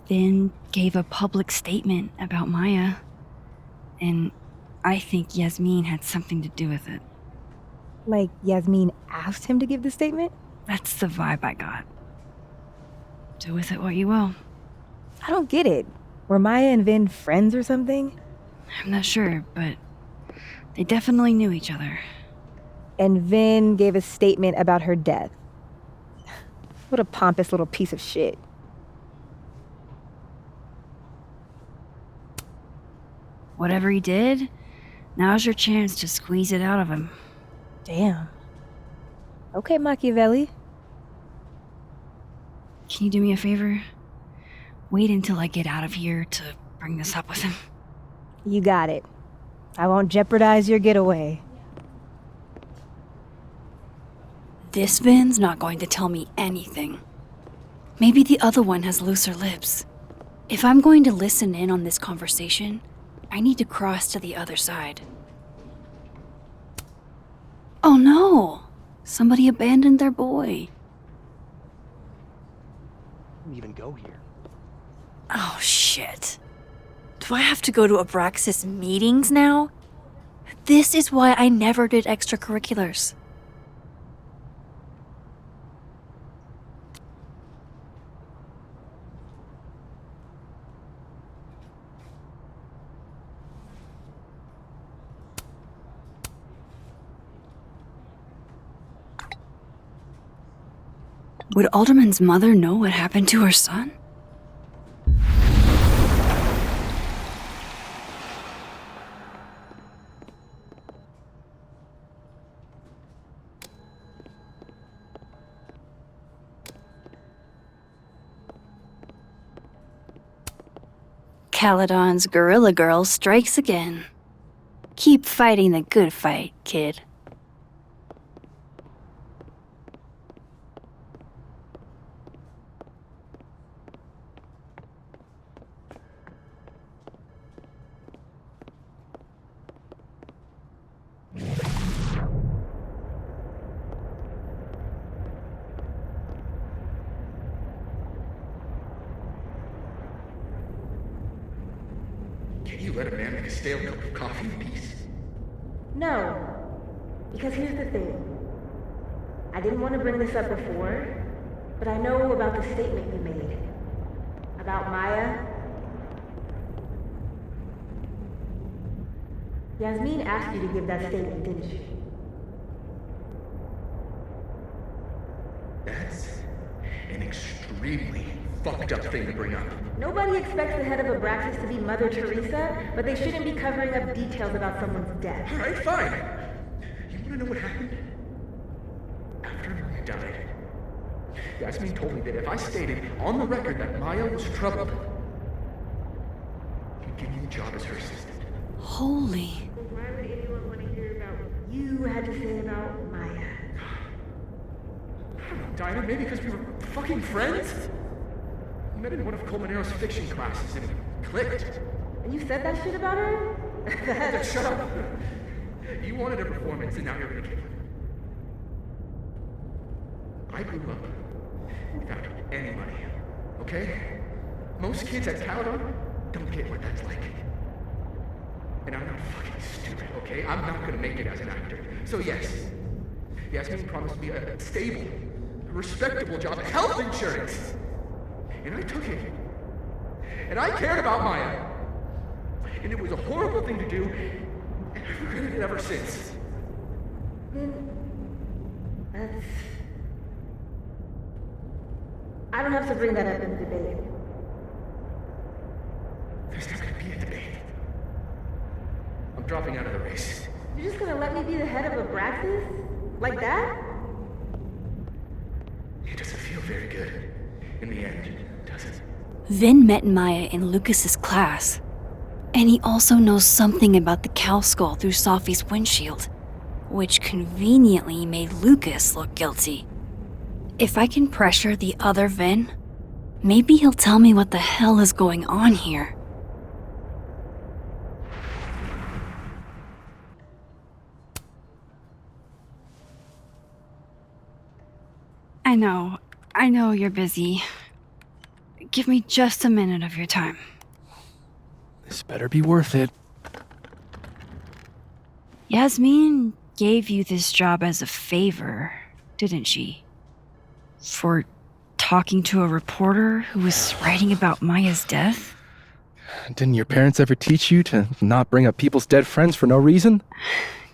Vin gave a public statement about Maya, and I think Yasmin had something to do with it. Like Yasmin asked him to give the statement? That's the vibe I got. Do with it what you will. I don't get it. Were Maya and Vin friends or something? I'm not sure, but they definitely knew each other. And Vin gave a statement about her death. What a pompous little piece of shit. Whatever he did, now's your chance to squeeze it out of him. Damn. Okay, Machiavelli. Can you do me a favor? Wait until I get out of here to bring this up with him. You got it. I won't jeopardize your getaway. This Vin's not going to tell me anything. Maybe the other one has looser lips. If I'm going to listen in on this conversation, I need to cross to the other side. Oh no! Somebody abandoned their boy. Didn't even go here. Oh shit. Do I have to go to Abraxas meetings now? This is why I never did extracurriculars. Would Alderman's mother know what happened to her son? Caledon's Gorilla Girl strikes again. Keep fighting the good fight, kid. Can you let a man make a stale cup of coffee in peace? No. Because here's the thing. I didn't want to bring this up before, but I know about the statement you made. About Maya. Yasmin asked you to give that statement, didn't she? That's an extremely fucked up thing to bring up. Nobody expects the head of Abraxas to be Mother Teresa, but they shouldn't be covering up details about someone's death. Alright, fine. You wanna know what happened? After Maya died, Yasmin told me that if I stated on the record that Maya was troubled, he'd give me the job as her assistant. Holy. Why would anyone want to hear about what you had to say about Maya? I don't know, Dinah, maybe because we were fucking friends? We met in one of Colmenaro's fiction classes and it clicked. And you said that shit about her? Shut up. You wanted a performance and now you're gonna get one. I grew up without any money, okay? Most kids at Caledon don't get what that's like. And I'm not fucking stupid, okay? I'm not gonna make it as an actor. So yes, Yasmin promised me a stable, respectable job, health insurance. And I took it. And I cared about Maya. And it was a horrible thing to do, and I've regretted it ever since. That's... I don't have to bring that up in the debate. There's not gonna be a debate. I'm dropping out of the race. You're just gonna let me be the head of Abraxas? Like that? It doesn't feel very good. In the end, does it? Vin met Maya in Lucas's class. And he also knows something about the cow skull through Sophie's windshield, which conveniently made Lucas look guilty. If I can pressure the other Vin, maybe he'll tell me what the hell is going on here. I know you're busy. Give me just a minute of your time. This better be worth it. Yasmin gave you this job as a favor, didn't she? For talking to a reporter who was writing about Maya's death? Didn't your parents ever teach you to not bring up people's dead friends for no reason?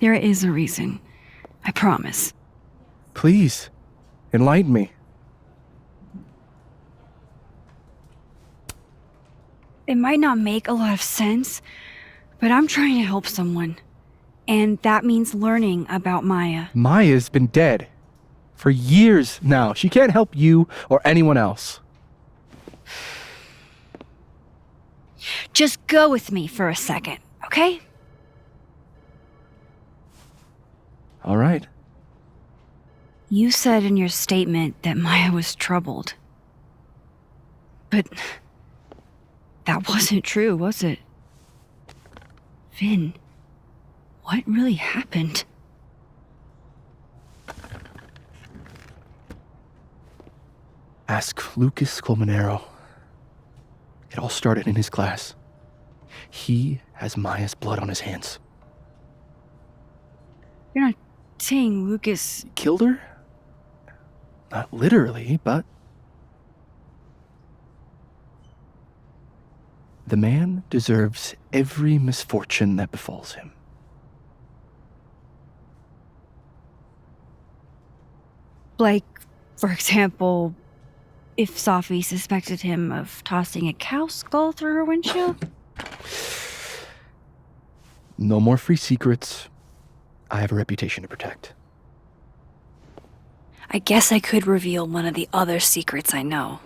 There is a reason. I promise. Please, enlighten me. It might not make a lot of sense, but I'm trying to help someone. And that means learning about Maya. Maya's been dead for years now. She can't help you or anyone else. Just go with me for a second, okay? All right. You said in your statement that Maya was troubled. But that wasn't true, was it? Vin, what really happened? Ask Lucas Colmenero. It all started in his class. He has Maya's blood on his hands. You're not saying Lucas Killed her? Not literally, but... The man deserves every misfortune that befalls him. Like, for example, if Sophie suspected him of tossing a cow skull through her windshield? No more free secrets. I have a reputation to protect. I guess I could reveal one of the other secrets I know.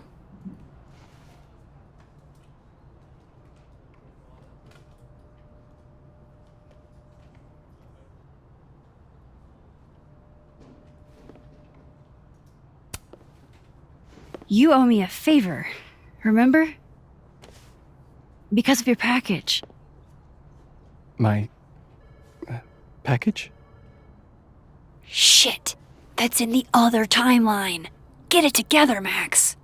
You owe me a favor, remember? Because of your package. My... package? Shit! That's in the other timeline! Get it together, Max!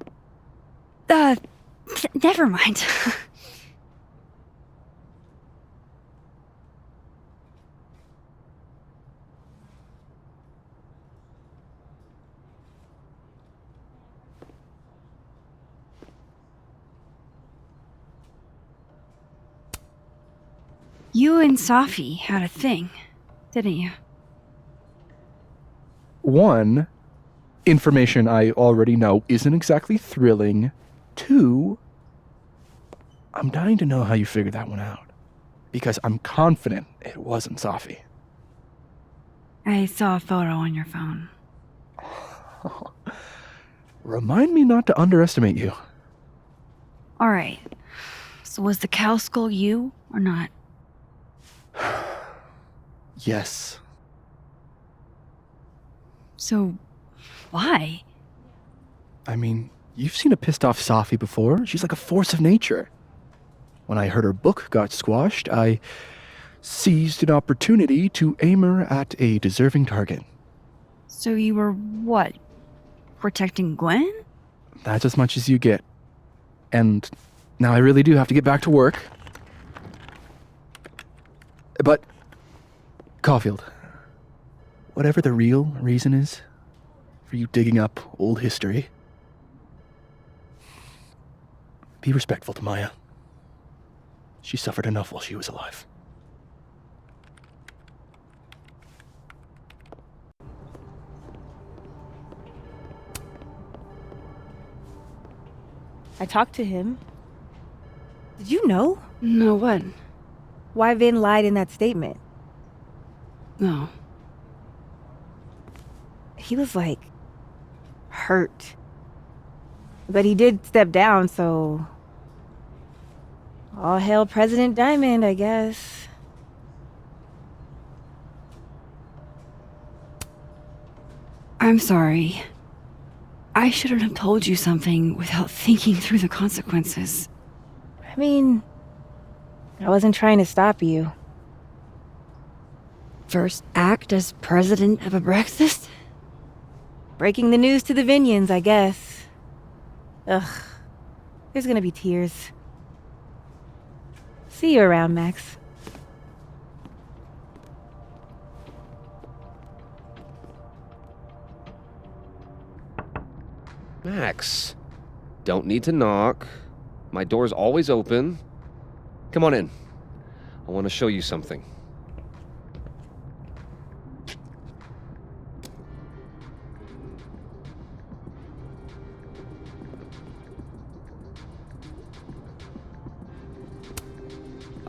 Never mind. You and Safi had a thing, didn't you? One, information I already know isn't exactly thrilling. Two, I'm dying to know how you figured that one out. Because I'm confident it wasn't Safi. I saw a photo on your phone. Remind me not to underestimate you. Alright. So was the cow skull you, or not? Yes. So, why? I mean, you've seen a pissed off Safi before. She's like a force of nature. When I heard her book got squashed, I seized an opportunity to aim her at a deserving target. So you were, what, protecting Gwen? That's as much as you get. And now I really do have to get back to work. But, Caulfield, whatever the real reason is for you digging up old history, be respectful to Maya. She suffered enough while she was alive. I talked to him. Did you know? No, what? Why Vin lied in that statement. No. He was like hurt. But he did step down, so all hail President Diamond, I guess. I'm sorry. I shouldn't have told you something without thinking through the consequences. I mean, I wasn't trying to stop you. First act as president of Abraxas? Breaking the news to the Vinians, I guess. Ugh. There's gonna be tears. See you around, Max. Max, don't need to knock. My door's always open. Come on in. I want to show you something.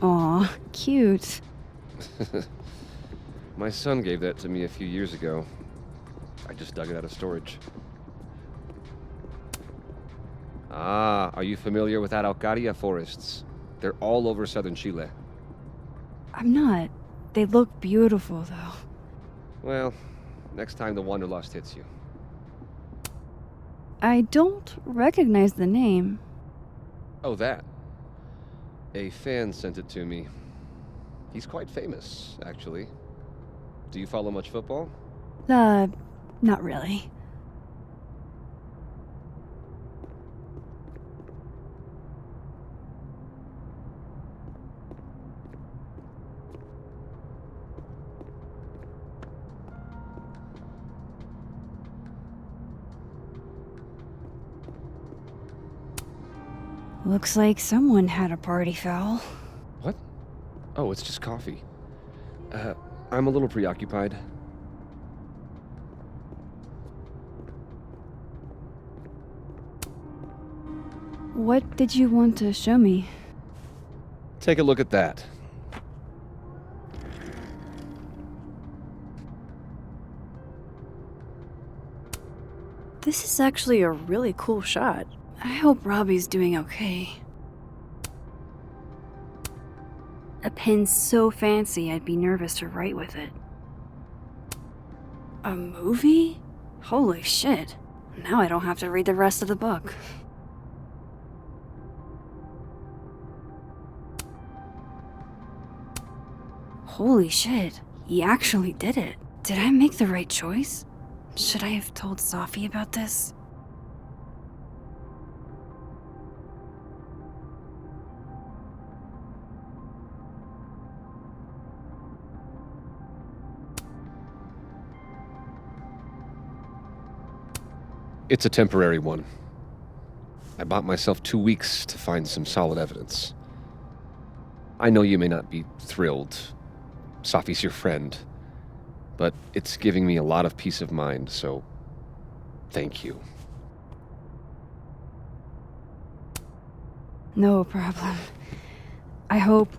Aw, cute. My son gave that to me a few years ago. I just dug it out of storage. Ah, are you familiar with Araucaria forests? They're all over southern Chile. I'm not. They look beautiful, though. Well, next time the Wanderlust hits you. I don't recognize the name. Oh, that. A fan sent it to me. He's quite famous, actually. Do you follow much football? Not really. Looks like someone had a party foul. What? Oh, it's just coffee. I'm a little preoccupied. What did you want to show me? Take a look at that. This is actually a really cool shot. I hope Robbie's doing okay. A pen so fancy I'd be nervous to write with it. A movie? Holy shit. Now I don't have to read the rest of the book. Holy shit, he actually did it. Did I make the right choice? Should I have told Safi about this? It's a temporary one. I bought myself 2 weeks to find some solid evidence. I know you may not be thrilled. Safi's your friend. But it's giving me a lot of peace of mind, so thank you. No problem. I hope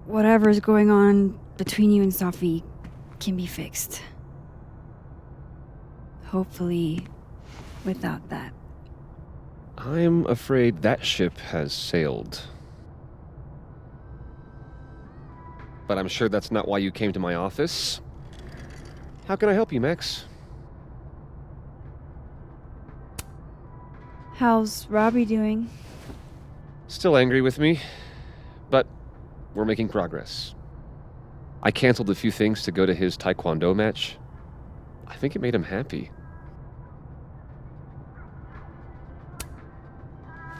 whatever's going on between you and Safi can be fixed. Hopefully, without that. I'm afraid that ship has sailed. But I'm sure that's not why you came to my office. How can I help you, Max? How's Robbie doing? Still angry with me, but we're making progress. I canceled a few things to go to his taekwondo match. I think it made him happy.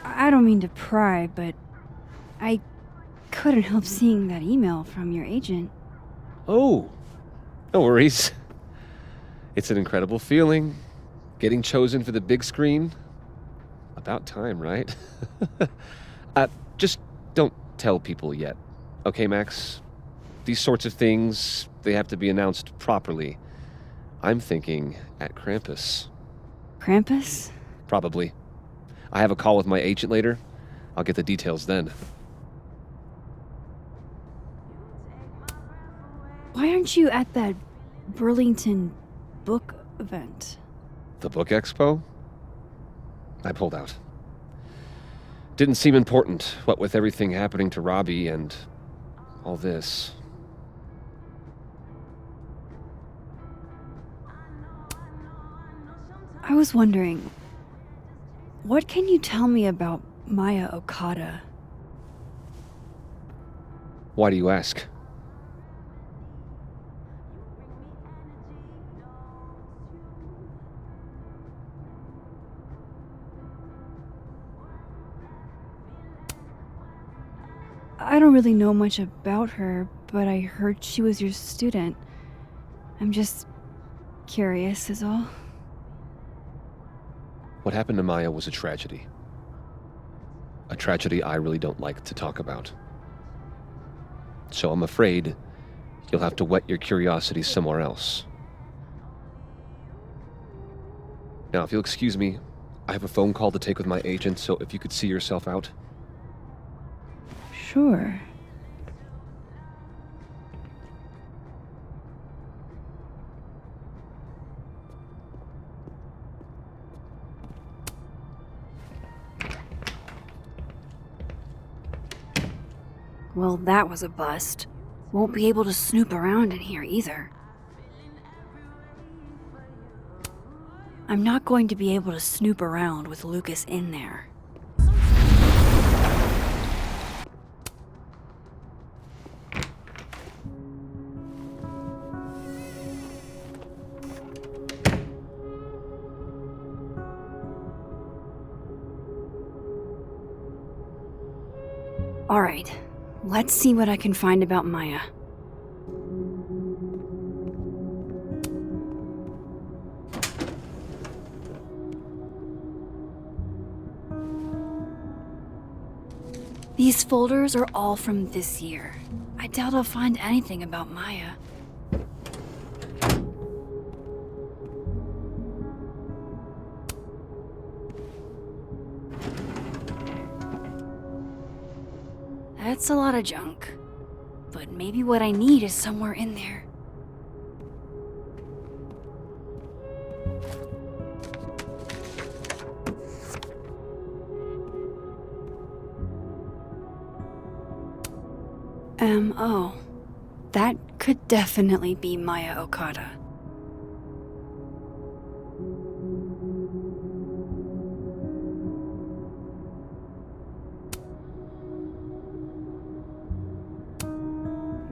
I don't mean to pry, but I couldn't help seeing that email from your agent. Oh, no worries. It's an incredible feeling. Getting chosen for the big screen. About time, right? Just don't tell people yet. Okay, Max? These sorts of things, they have to be announced properly. I'm thinking at Krampus. Krampus? Probably. I have a call with my agent later. I'll get the details then. Why aren't you at that Burlington book event? The book expo? I pulled out. Didn't seem important, what with everything happening to Robbie and all this. I was wondering, what can you tell me about Maya Okada? Why do you ask? I don't really know much about her, but I heard she was your student. I'm just curious, is all. What happened to Maya was a tragedy. A tragedy I really don't like to talk about. So I'm afraid you'll have to whet your curiosity somewhere else. Now, if you'll excuse me, I have a phone call to take with my agent, so if you could see yourself out. Sure. Well, that was a bust. Won't be able to snoop around in here either. I'm not going to be able to snoop around with Lucas in there. All right, let's see what I can find about Maya. These folders are all from this year. I doubt I'll find anything about Maya. That's a lot of junk. But maybe what I need is somewhere in there. Oh. That could definitely be Maya Okada.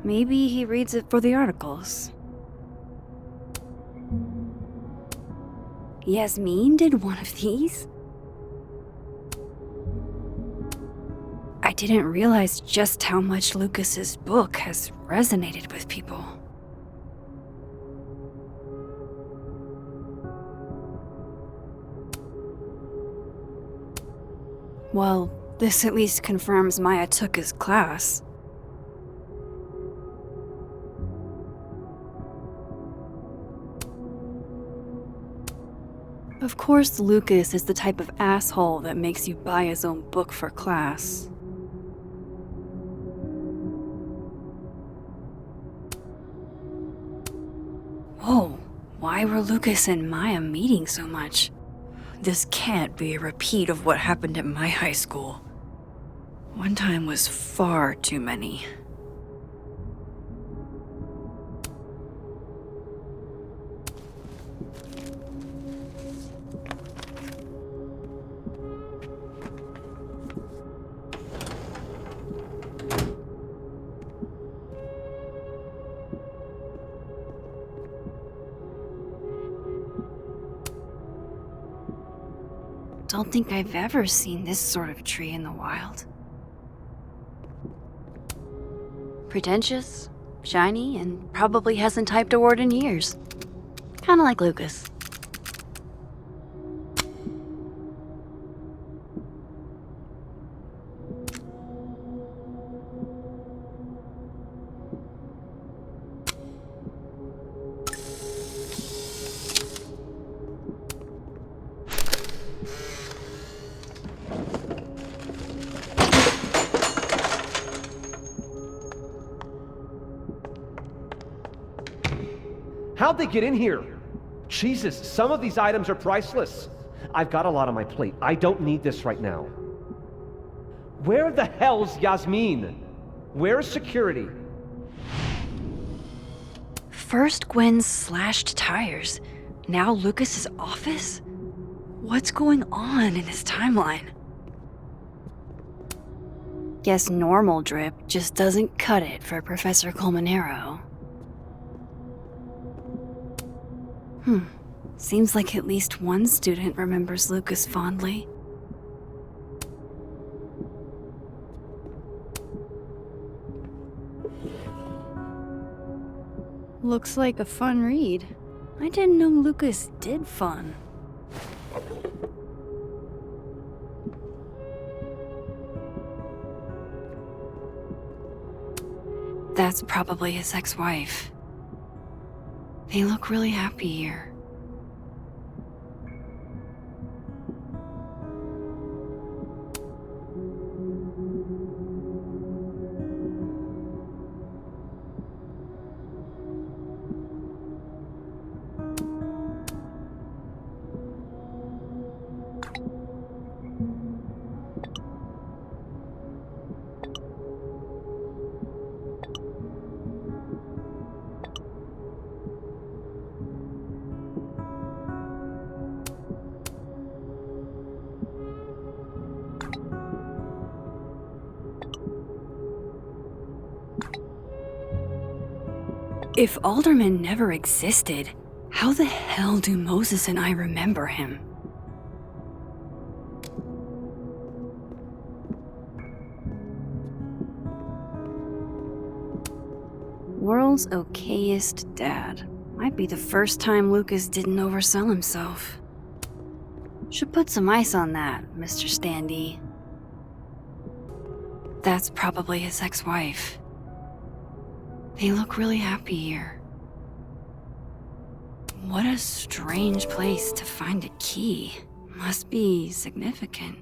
Maybe he reads it for the articles. Yasmin did one of these? I didn't realize just how much Lucas's book has resonated with people. Well, this at least confirms Maya took his class. Of course, Lucas is the type of asshole that makes you buy his own book for class. Whoa, why were Lucas and Maya meeting so much? This can't be a repeat of what happened at my high school. One time was far too many. Don't think I've ever seen this sort of tree in the wild. Pretentious, shiny, and probably hasn't typed a word in years. Kinda like Lucas. How'd they get in here? Jesus, some of these items are priceless. I've got a lot on my plate. I don't need this right now. Where the hell's Yasmin? Where's security? First Gwen's slashed tires, now Lucas's office? What's going on in his timeline? Guess normal drip just doesn't cut it for Professor Colmenero. Seems like at least one student remembers Lucas fondly. Looks like a fun read. I didn't know Lucas did fun. That's probably his ex-wife. They look really happy here. If Alderman never existed, how the hell do Moses and I remember him? World's okayest dad. Might be the first time Lucas didn't oversell himself. Should put some ice on that, Mr. Standy. That's probably his ex-wife. They look really happy here. What a strange place to find a key. Must be significant.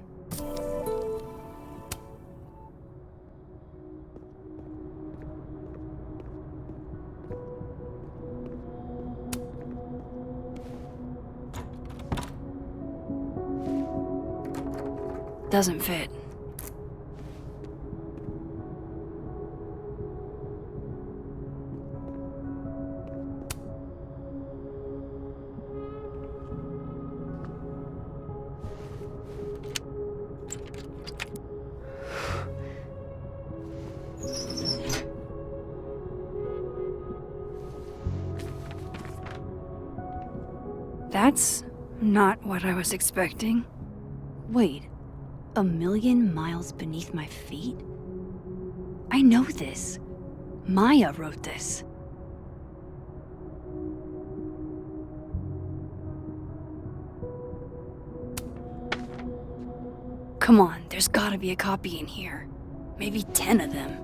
Doesn't fit. That's not what I was expecting. Wait, 1,000,000 miles beneath my feet? I know this. Maya wrote this. Come on, there's gotta be a copy in here. Maybe 10 of them.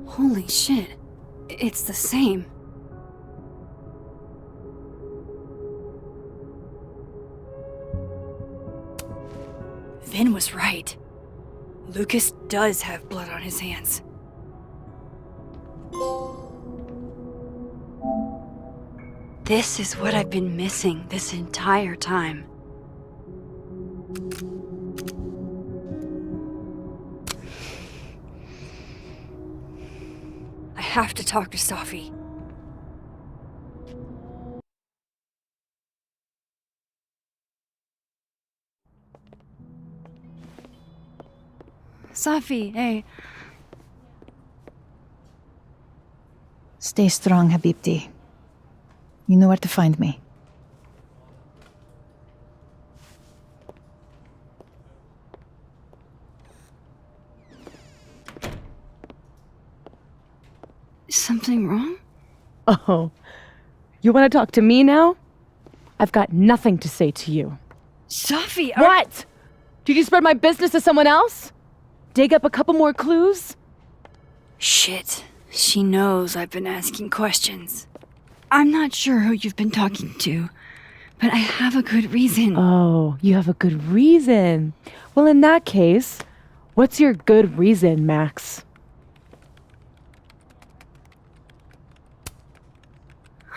Holy shit, it's the same. Vin was right. Lucas does have blood on his hands. This is what I've been missing this entire time. I have to talk to Safi. Safi, hey. Stay strong, Habibti. You know where to find me. Something wrong? Oh, you want to talk to me now? I've got nothing to say to you. Safi, What? Did you spread my business to someone else? Dig up a couple more clues? Shit. She knows I've been asking questions. I'm not sure who you've been talking to, But I have a good reason. Oh, you have a good reason. Well, in that case, what's your good reason, Max?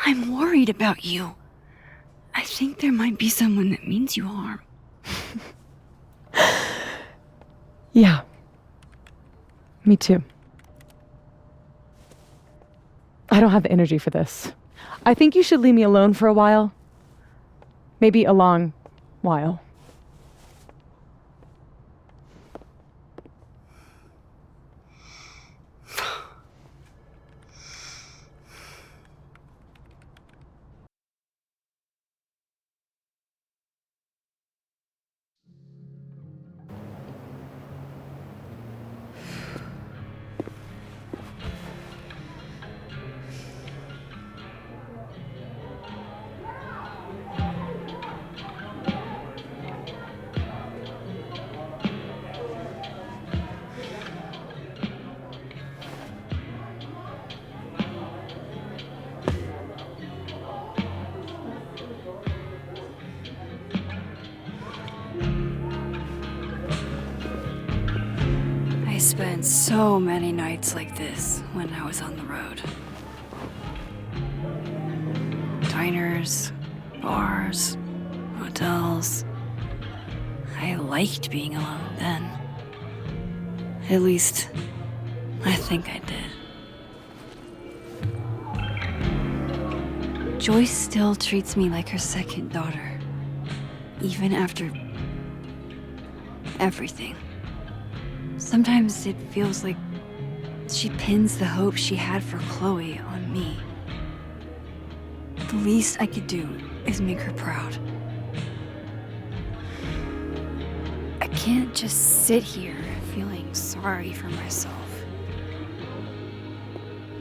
I'm worried about you. I think there might be someone that means you harm. Yeah. Me too. I don't have the energy for this. I think you should leave me alone for a while. Maybe a long while. I spent so many nights like this when I was on the road. Diners, bars, hotels. I liked being alone then. At least, I think I did. Joyce still treats me like her second daughter, even after everything. Sometimes it feels like she pins the hope she had for Chloe on me. The least I could do is make her proud. I can't just sit here feeling sorry for myself.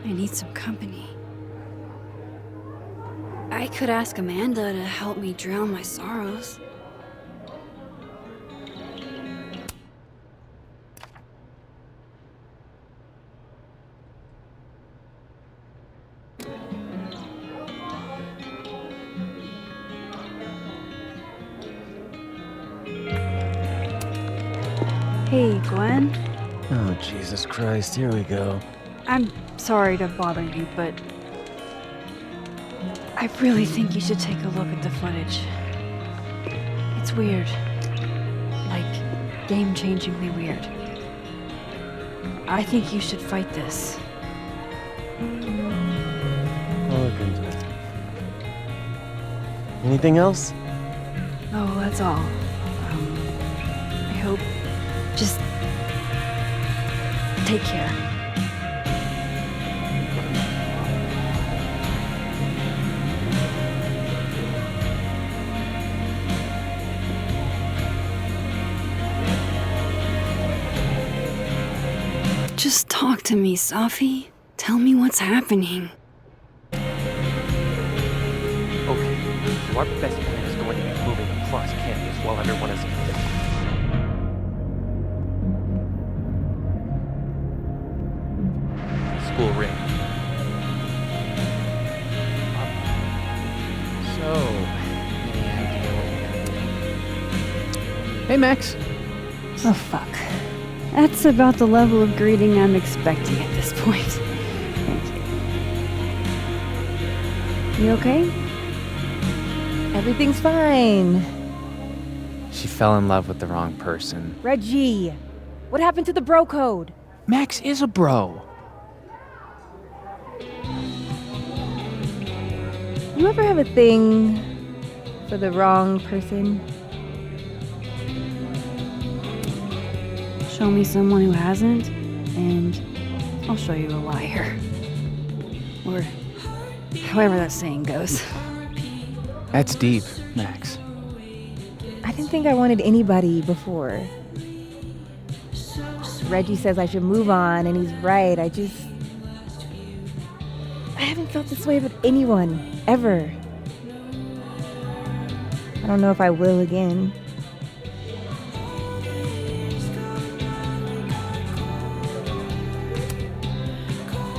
I need some company. I could ask Amanda to help me drown my sorrows. Hey, Gwen. Oh, Jesus Christ, here we go. I'm sorry to bother you, but I really think you should take a look at the footage. It's weird. Like, game-changingly weird. I think you should fight this. I'll look into it. Anything else? Oh, that's all. I hope... Just... take care. Just talk to me, Safi. Tell me what's happening. Okay, so our best plan is going to be moving across campus while everyone is... School ring. So, any idea what we could do? Hey, Max. Oh, fuck. That's about the level of greeting I'm expecting at this point. Thank you. You okay? Everything's fine. She fell in love with the wrong person. Reggie, what happened to the bro code? Max is a bro. You ever have a thing for the wrong person? Show me someone who hasn't, and I'll show you a liar. Or however that saying goes. That's deep, Max. I didn't think I wanted anybody before. Reggie says I should move on, and he's right. I haven't felt this way about anyone, ever. I don't know if I will again.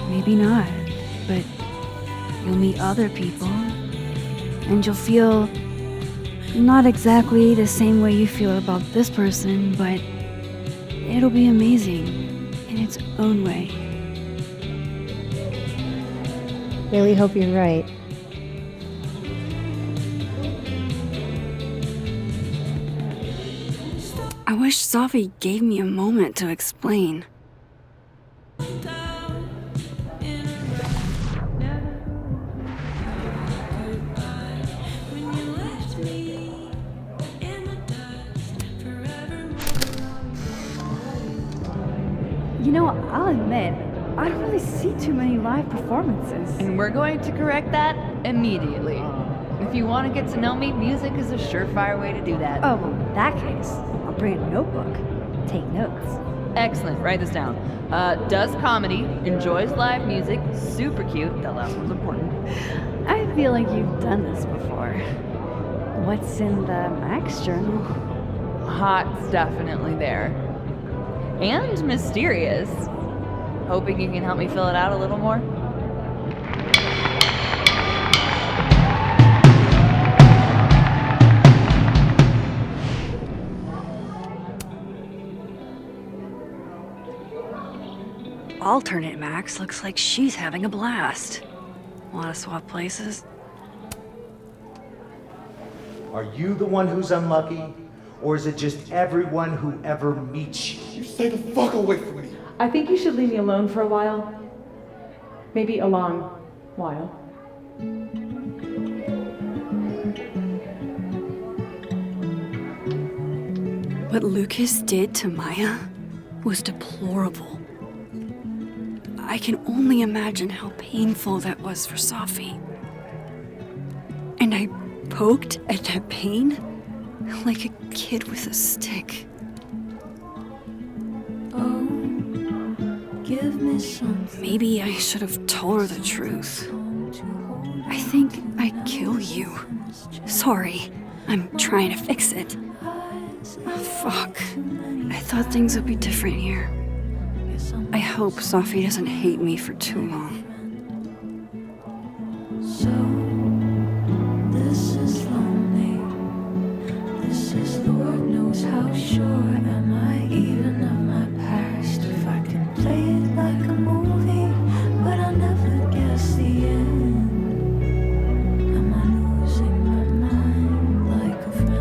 Maybe not, but you'll meet other people, and you'll feel Not exactly the same way you feel about this person, but it'll be amazing in its own way. Really hope you're right. I wish Safi gave me a moment to explain. You know, I'll admit, I don't really see too many live performances. And we're going to correct that immediately. If you want to get to know me, music is a surefire way to do that. Oh, well, in that case, I'll bring a notebook. Take notes. Excellent, write this down. Does comedy, enjoys live music, super cute, the last one's important. I feel like you've done this before. What's in the Max journal? Hot's definitely there. And mysterious. Hoping you can help me fill it out a little more. Alternate Max looks like she's having a blast. Want to swap places? Are you the one who's unlucky? Or is it just everyone who ever meets you? You stay the fuck away from me. I think you should leave me alone for a while. Maybe a long while. What Lucas did to Maya was deplorable. I can only imagine how painful that was for Safi. And I poked at that pain like a kid with a stick. Oh, give me something. Maybe I should have told her the truth. I think I'd kill you. Sorry, I'm trying to fix it. Fuck. I thought things would be different here. I hope Safi doesn't hate me for too long. So, this is lonely. This is Lord knows how sure am I even of my past. If I can play it like a movie, but I'll never guess the end. Am I losing my mind like a friend?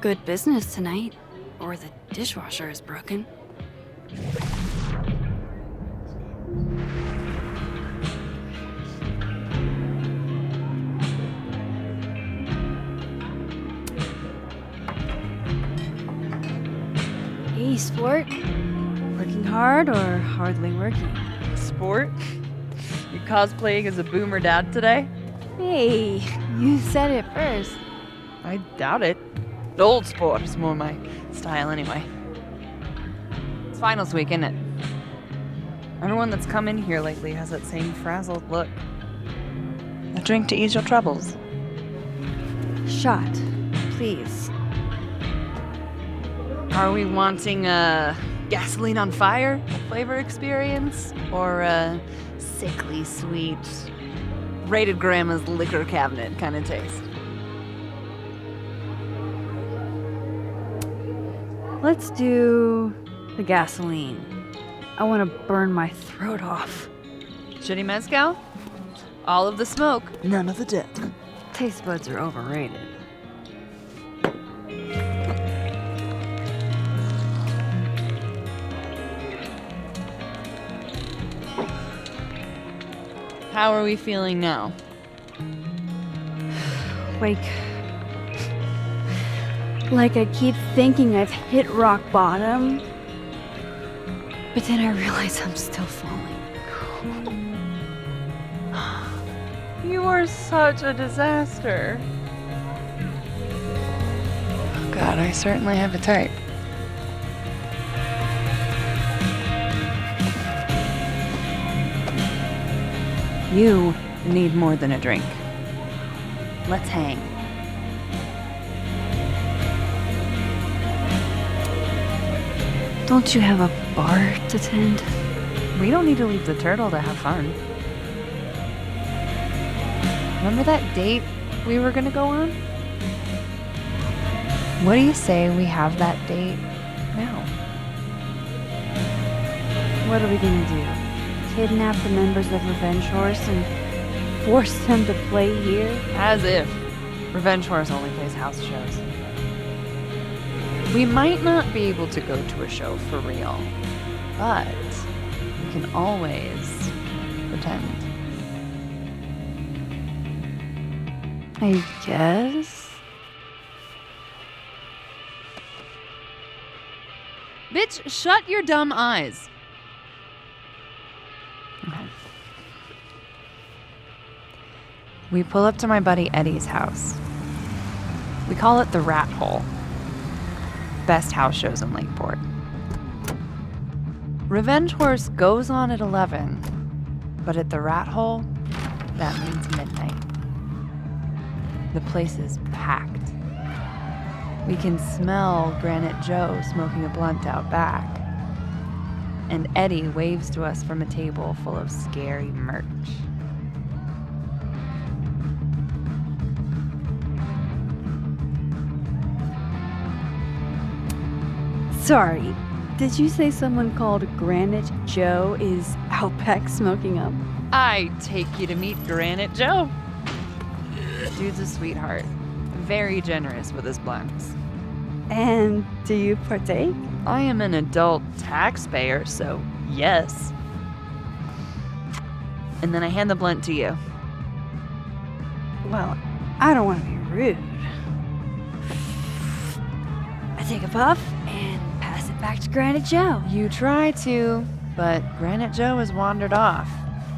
Good business tonight, or the dishwasher is broken. Hey, sport. Working hard or hardly working? Sport? You cosplaying as a boomer dad today? Hey, you said it first. I doubt it. Old sport is more my style anyway. It's finals week, isn't it? Everyone that's come in here lately has that same frazzled look. A drink to ease your troubles. Shot, please. Are we wanting a gasoline on fire flavor experience? Or a sickly sweet, rated grandma's liquor cabinet kind of taste? Let's do the gasoline. I want to burn my throat off. Shitty mezcal? All of the smoke, none of the dip. Taste buds are overrated. How are we feeling now? Like I keep thinking I've hit rock bottom, but then I realize I'm still falling. You are such a disaster. Good. God, I certainly have a type. You need more than a drink. Let's hang. Don't you have a bar to tend? We don't need to leave the turtle to have fun. Remember that date we were gonna go on? What do you say we have that date now? What are we gonna do? Kidnap the members of Revenge Horse and force them to play here? As if. Revenge Horse only plays house shows. We might not be able to go to a show for real, but we can always pretend. I guess. Bitch, shut your dumb eyes. Okay. We pull up to my buddy Eddie's house. We call it the Rat Hole. Best house shows in Lakeport. Revenge Horse goes on at 11, but at the Rat Hole, that means midnight. The place is packed. We can smell Granite Joe smoking a blunt out back. And Eddie waves to us from a table full of scary merch. Sorry, did you say someone called Granite Joe is out back smoking up? I take you to meet Granite Joe. Dude's a sweetheart. Very generous with his blunts. And do you partake? I am an adult taxpayer, so yes. And then I hand the blunt to you. Well, I don't want to be rude. I take a puff and pass it back to Granite Joe. You try to, but Granite Joe has wandered off.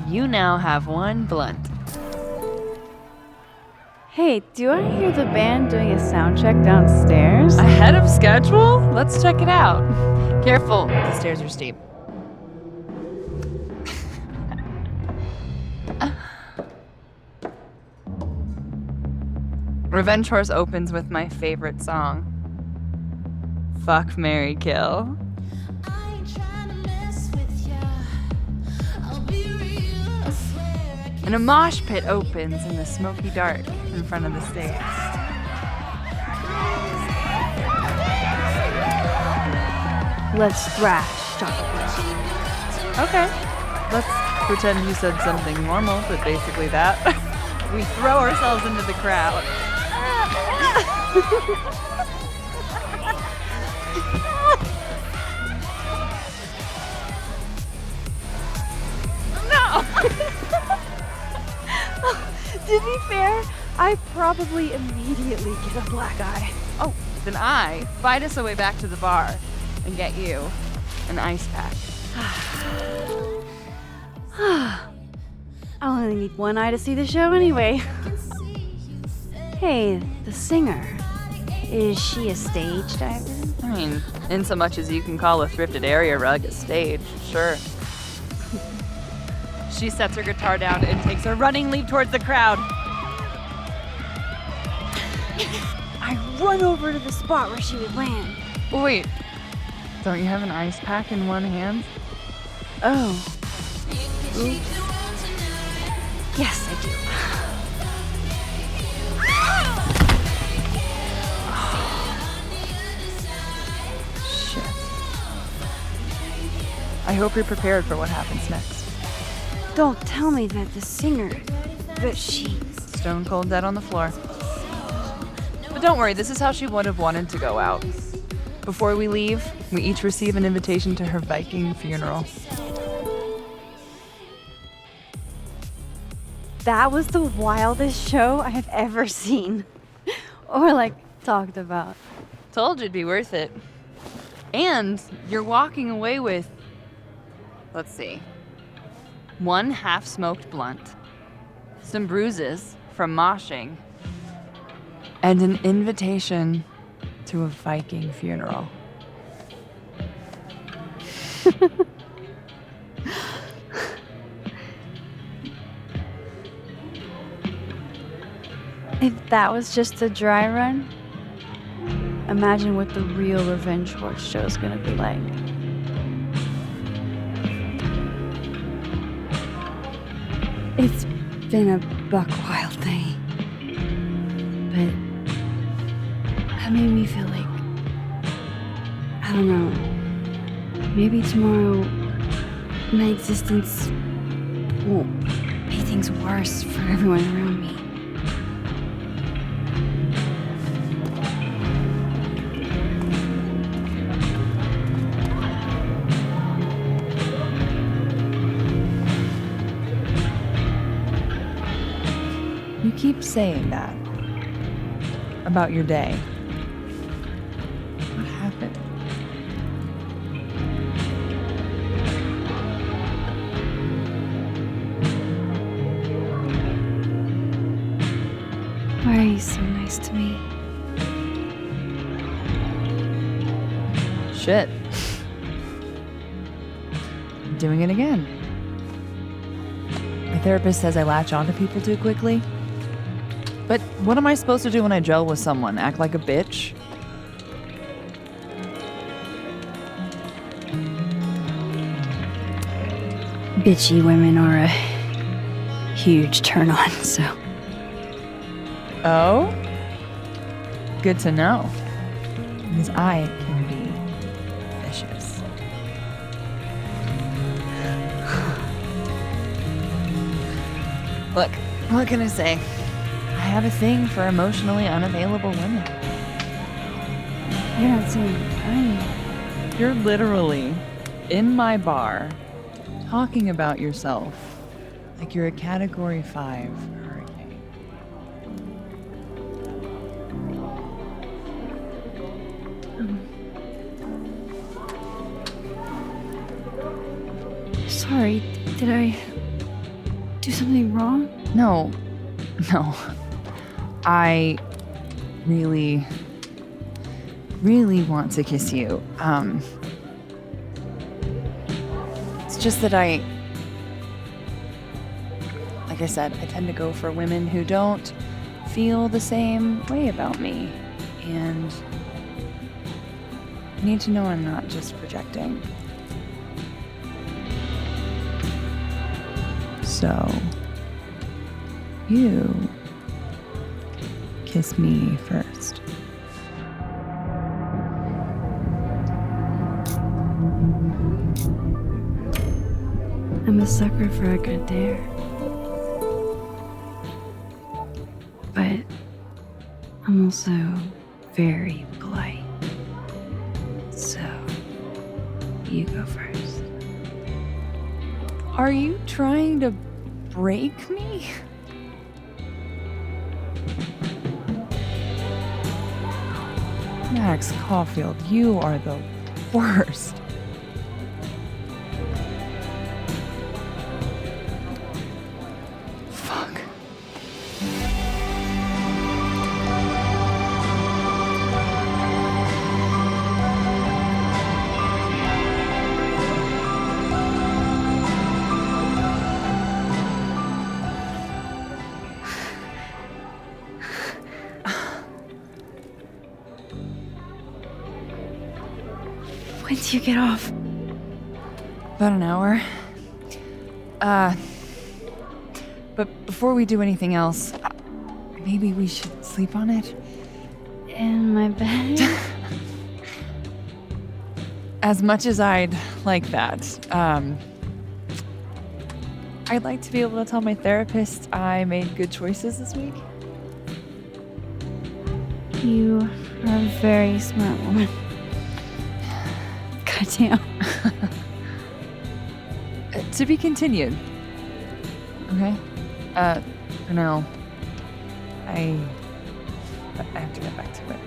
You now have one blunt. Hey, do I hear the band doing a sound check downstairs? Ahead of schedule? Let's check it out. Careful, the stairs are steep. Revenge Horse opens with my favorite song. Fuck, Marry, Kill. And a mosh pit opens in the smoky dark in front of the stage. Let's thrash, chocolate. Okay. Let's pretend you said something normal, but basically that. We throw ourselves into the crowd. No! To be fair, I probably immediately get a black eye. Oh, then I fight us our way back to the bar and get you an ice pack. I only need one eye to see the show anyway. Hey, the singer. Is she a stage diver? I mean, in so much as you can call a thrifted area rug a stage, sure. She sets her guitar down and takes a running leap towards the crowd. I run over to the spot where she would land. Wait, don't you have an ice pack in one hand? Oh. Oops. Yes, I do. Shit. I hope you're prepared for what happens next. Don't tell me that the singer, that she... Stone cold dead on the floor. But don't worry, this is how she would have wanted to go out. Before we leave, we each receive an invitation to her Viking funeral. That was the wildest show I have ever seen. Or, like, talked about. Told you it'd be worth it. And you're walking away with, let's see, one half-smoked blunt, some bruises from moshing, and an invitation to a Viking funeral. If that was just a dry run, imagine what the real Revenge Horse show is gonna be like. It's been a buck wild thing, but that made me feel like, I don't know, maybe tomorrow my existence won't make things worse for everyone around me. You keep saying that about your day. What happened? Why are you so nice to me? Shit. I'm doing it again. My therapist says I latch onto people too quickly. But what am I supposed to do when I gel with someone? Act like a bitch? Bitchy women are a huge turn on, so. Oh? Good to know. Because I can be vicious. Look, what can I say? I have a thing for emotionally unavailable women. You're not saying I'm. You're literally in my bar talking about yourself like you're a Category 5 hurricane. Sorry, did I do something wrong? No. I really want to kiss you. It's just that like I said, I tend to go for women who don't feel the same way about me. And I need to know I'm not just projecting. So, you kiss me first. I'm a sucker for a good dare. But I'm also very polite. So, you go first. Are you trying to break me? Max Caulfield, you are the worst. Fuck. When do you get off? About an hour. But before we do anything else, maybe we should sleep on it? In my bed? As much as I'd like that, I'd like to be able to tell my therapist I made good choices this week. You are a very smart woman. Goddamn. To be continued. Okay? For now, I have to get back to it.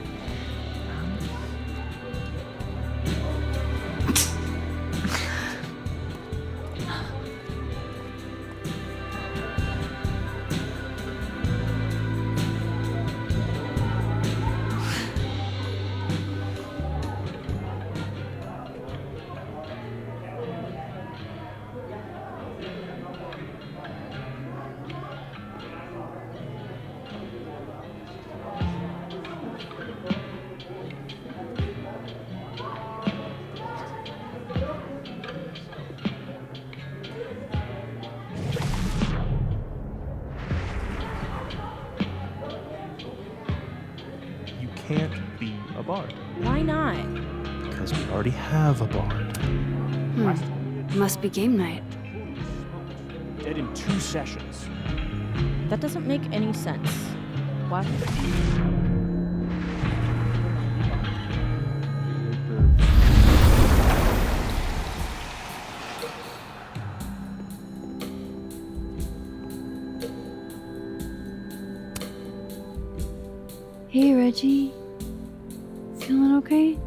can't be a bard. Why not? Because we already have a bard. Must be game night. Dead in 2 sessions. That doesn't make any sense. What? Hey, Reggie. Feeling okay?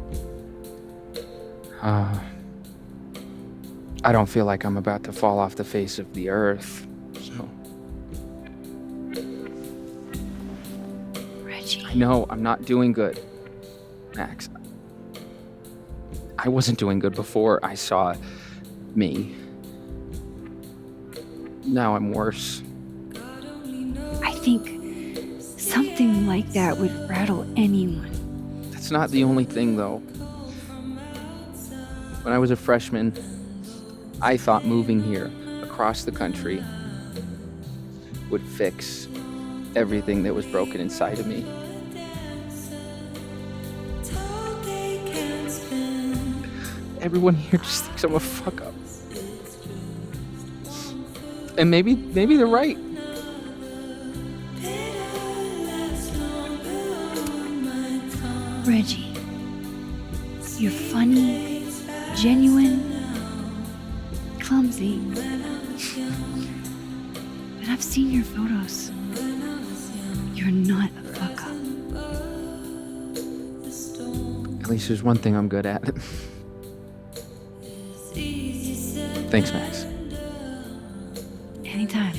I don't feel like I'm about to fall off the face of the earth, so. Reggie. I know, I'm not doing good, Max. I wasn't doing good before I saw me. Now I'm worse. I think something like that would rattle anyone. That's not the only thing, though. When I was a freshman, I thought moving here across the country would fix everything that was broken inside of me. Everyone here just thinks I'm a fuck up. And maybe they're right. Reggie, you're funny, genuine, clumsy. But I've seen your photos. You're not a fuck up. At least there's one thing I'm good at. Thanks, Max. Anytime.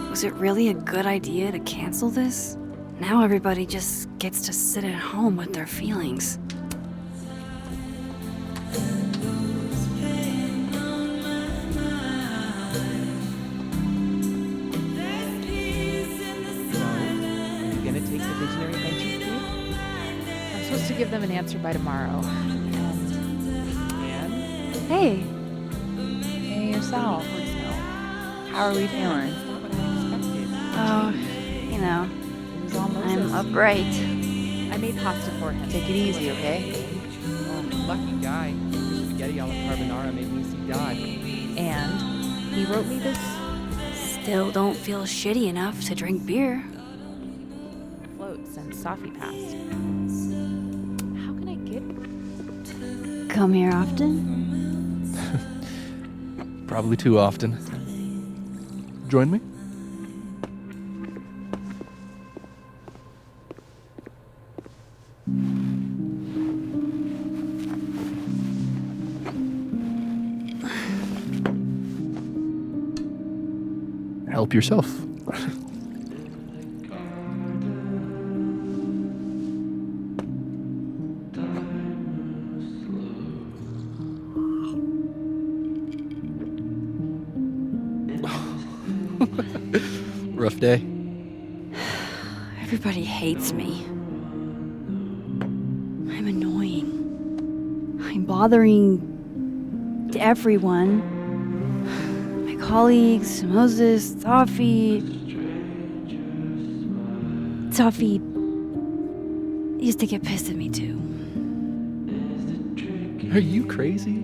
Was it really a good idea to cancel this? Now everybody just gets to sit at home with their feelings. Are you gonna take the visionary pension kid? I'm supposed to give them an answer by tomorrow. And? Hey. Hey, yourself. How are we feeling? Oh, you know, I'm upright. I made pasta for him. Take it easy, okay? Oh, lucky guy. Your spaghetti alla carbonara made me see God. And he wrote me this. Still don't feel shitty enough to drink beer. Float since Safi passed. How can I get? Come here often? Probably too often. Join me? Help yourself. Rough day. Everybody hates me. I'm annoying. I'm bothering everyone. My colleagues, Moses, Safi. Safi used to get pissed at me too. Are you crazy?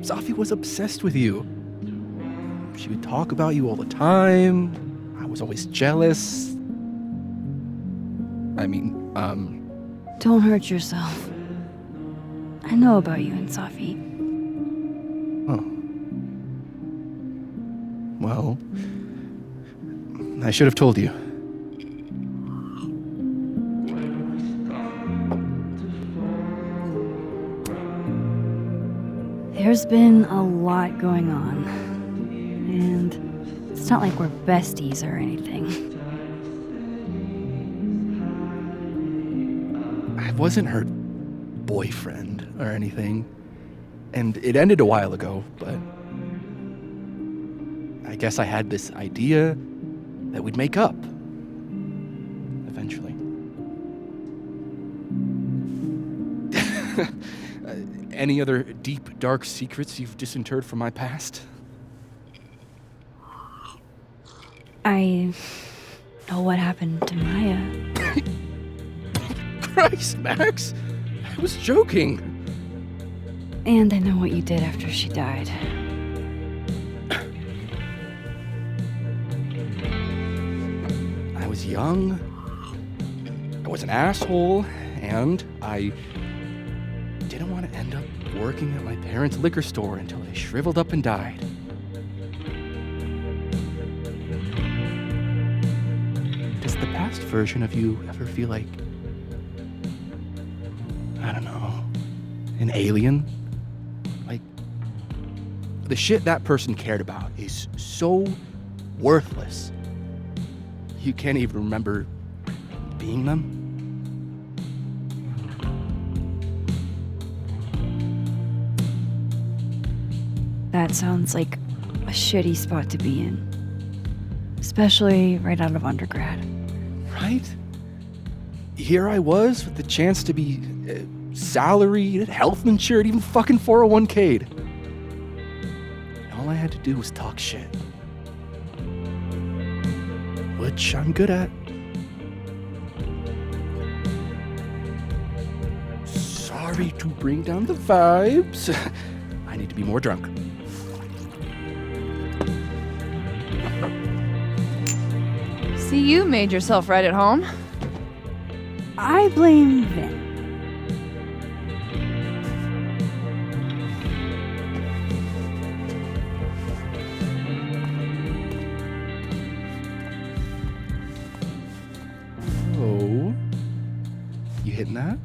Safi was obsessed with you. She would talk about you all the time. I was always jealous. I mean, Don't hurt yourself. I know about you and Safi. Oh. Well, I should have told you. There's been a lot going on. And it's not like we're besties or anything. I wasn't her boyfriend or anything. And it ended a while ago, but I guess I had this idea that we'd make up. Eventually. Any other deep, dark secrets you've disinterred from my past? I know what happened to Maya. Christ, Max! I was joking. And I know what you did after she died. I was young, I was an asshole, and I didn't want to end up working at my parents' liquor store until they shriveled up and died. Does the past version of you ever feel like, I don't know, an alien? Like, the shit that person cared about is so worthless. You can't even remember being them? That sounds like a shitty spot to be in. Especially right out of undergrad. Right? Here I was with the chance to be salaried, health insured, even fucking 401k'd. And all I had to do was talk shit. Which I'm good at. Sorry to bring down the vibes. I need to be more drunk. See, you made yourself right at home. I blame Vin. Oh. You hitting that?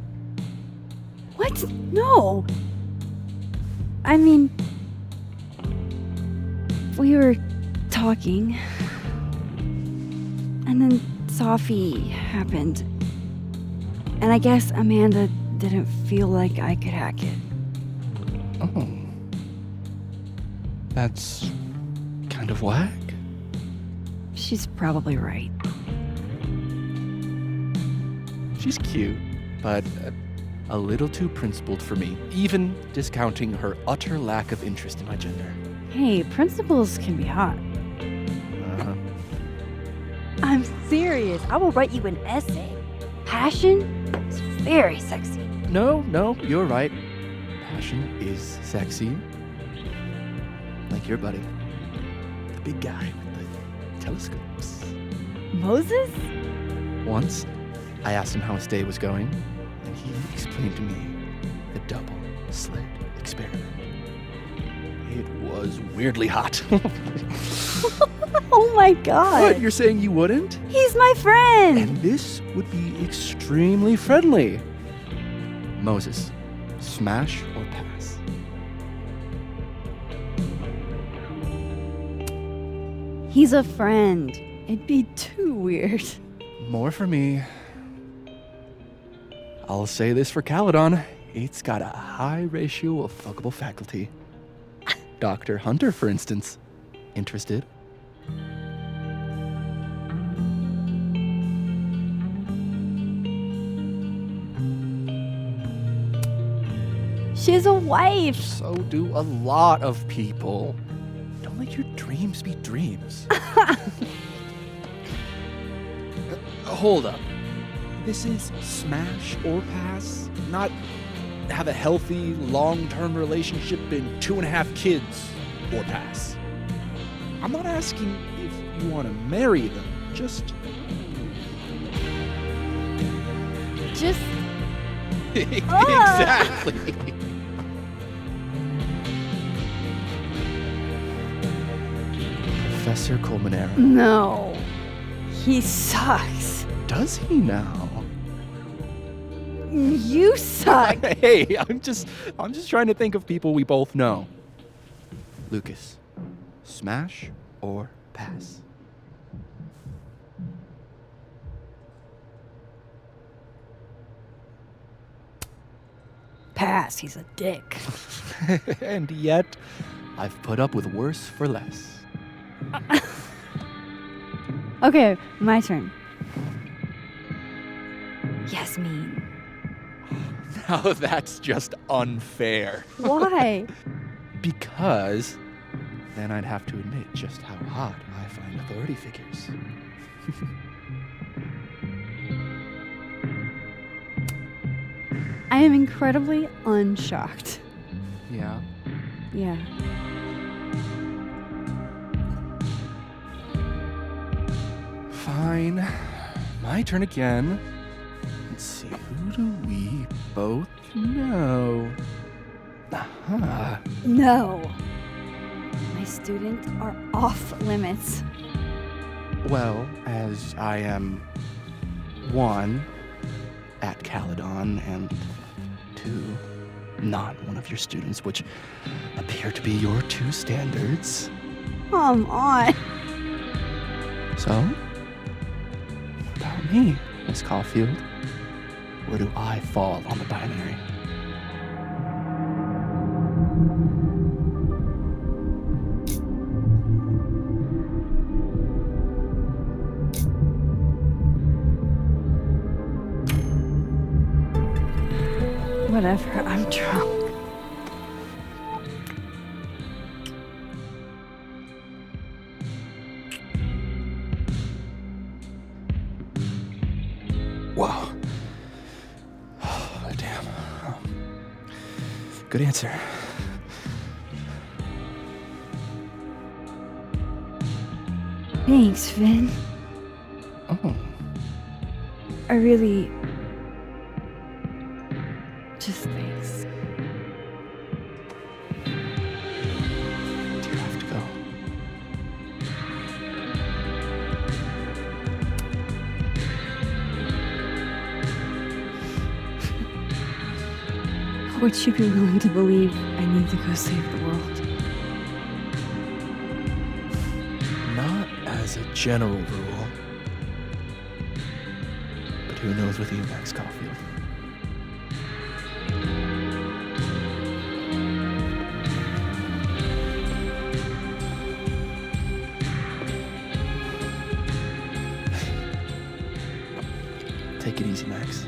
What? No. I mean, we were talking, and then Sophie happened. And I guess Amanda didn't feel like I could hack it. Oh. That's kind of whack. She's probably right. She's cute, but a little too principled for me, even discounting her utter lack of interest in my gender. Hey, principals can be hot. Uh-huh. I'm serious. I will write you an essay. Passion is very sexy. No, you're right. Passion is sexy. Like your buddy. The big guy with the telescopes. Moses? Once, I asked him how his day was going, and he explained to me the double slit experiment. It was weirdly hot. Oh my god. What, you're saying you wouldn't? He's my friend. And this would be extremely friendly. Moses, smash or pass? He's a friend. It'd be too weird. More for me. I'll say this for Caledon. It's got a high ratio of fuckable faculty. Dr. Hunter, for instance. Interested? She has a wife. So do a lot of people. Don't let your dreams be dreams. Hold up. This is smash or pass, not have a healthy, long-term relationship and 2.5 kids or pass. I'm not asking if you want to marry them, just... Exactly. Professor Colmenero. No. He sucks. Does he now? You suck. Hey, I'm just trying to think of people we both know. Lucas, Smash or pass? Pass, he's a dick. And yet, I've put up with worse for less. Okay, my turn. Yasmin. Now that's just unfair. Why? Because then I'd have to admit just how hot I find authority figures. I am incredibly unshocked. Yeah. Yeah. Fine. My turn again. Let's see, who do we both know? Aha. No. My students are off limits. Well, as I am 1, at Caledon, and 2, not one of your students, which appear to be your 2 standards. Come on. So, what about me, Miss Caulfield? Where do I fall on the binary? Whatever, I'm drunk. Whoa. Oh, damn. Good answer. Thanks, Vin. Oh. I really... Just thanks. Do you have to go? Would you be willing to believe I need to go save the world? Not as a general rule. But who knows with you, Max Caulfield? Take it easy, Max.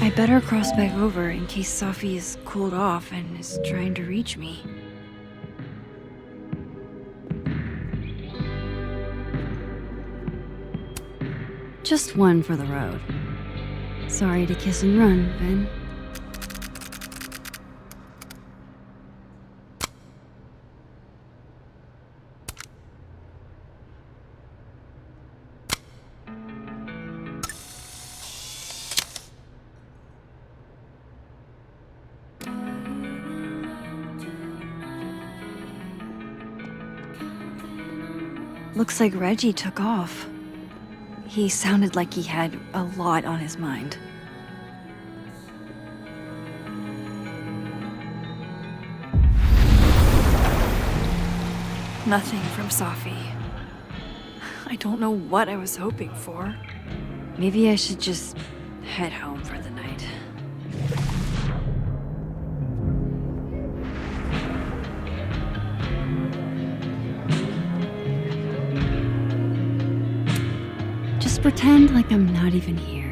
I better cross back over in case Safi is cooled off and is trying to reach me. Just one for the road. Sorry to kiss and run, Vin. Looks like Reggie took off. He sounded like he had a lot on his mind. Nothing from Safi. I don't know what I was hoping for. Maybe I should just head home for the night. Just pretend like I'm not even here.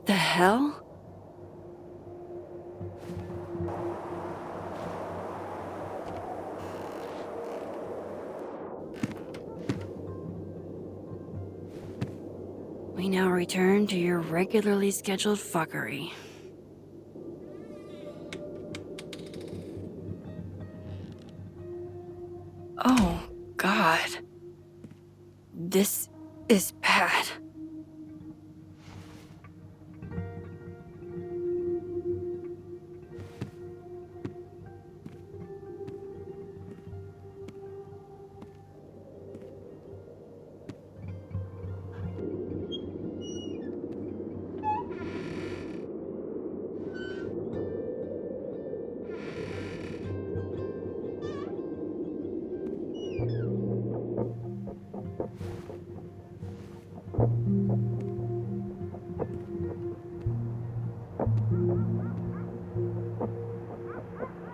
What the hell? We now return to your regularly scheduled fuckery. Oh, God. This is bad.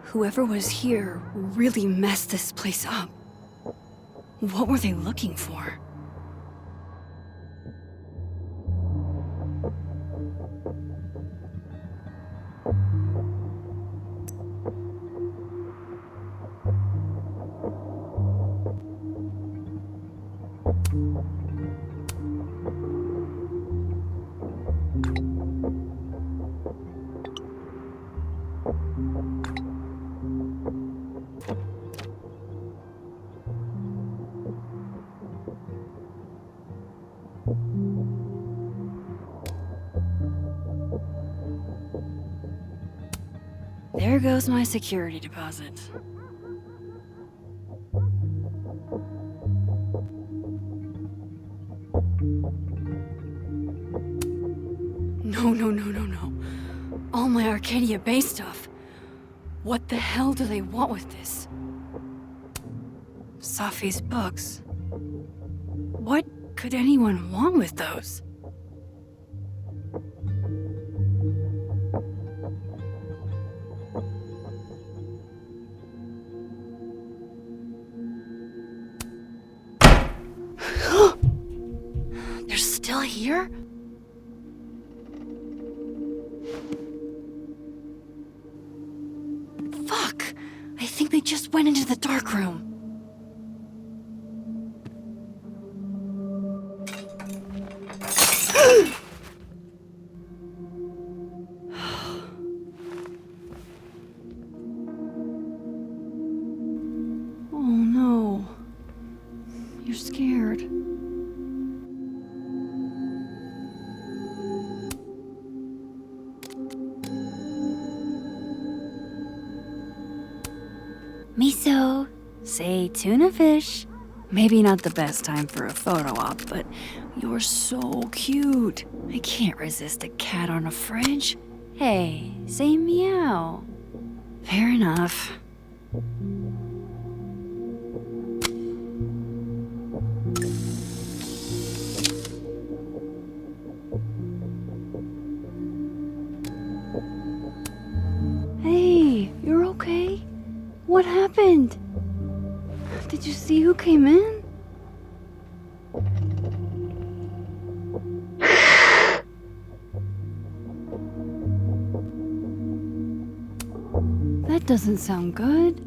Whoever was here really messed this place up. What were they looking for? There goes my security deposit. No. All my Arcadia Bay stuff. What the hell do they want with this? Safi's books. What could anyone want with those? They're still here? Fuck! I think they just went into the dark room. Oh no. You're scared. Miso, say tuna fish. Maybe not the best time for a photo op, but you're so cute. I can't resist a cat on a fridge. Hey, say meow. Fair enough. Hey, you're okay? What happened? Did you see who came in? That doesn't sound good.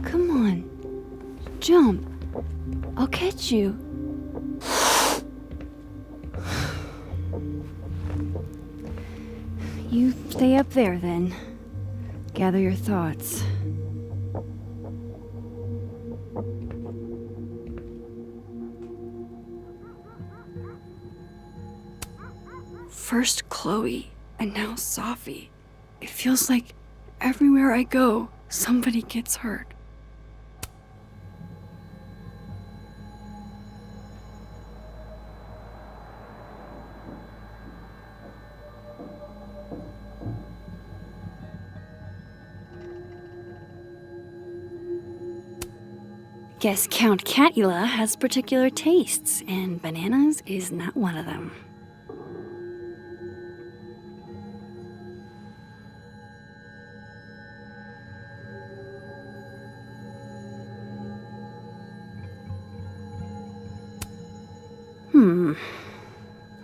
Come on. Jump. I'll catch you. You stay up there then. Gather your thoughts. First Chloe, and now Safi. It feels like everywhere I go, somebody gets hurt. Guess Count Catula has particular tastes, and bananas is not one of them.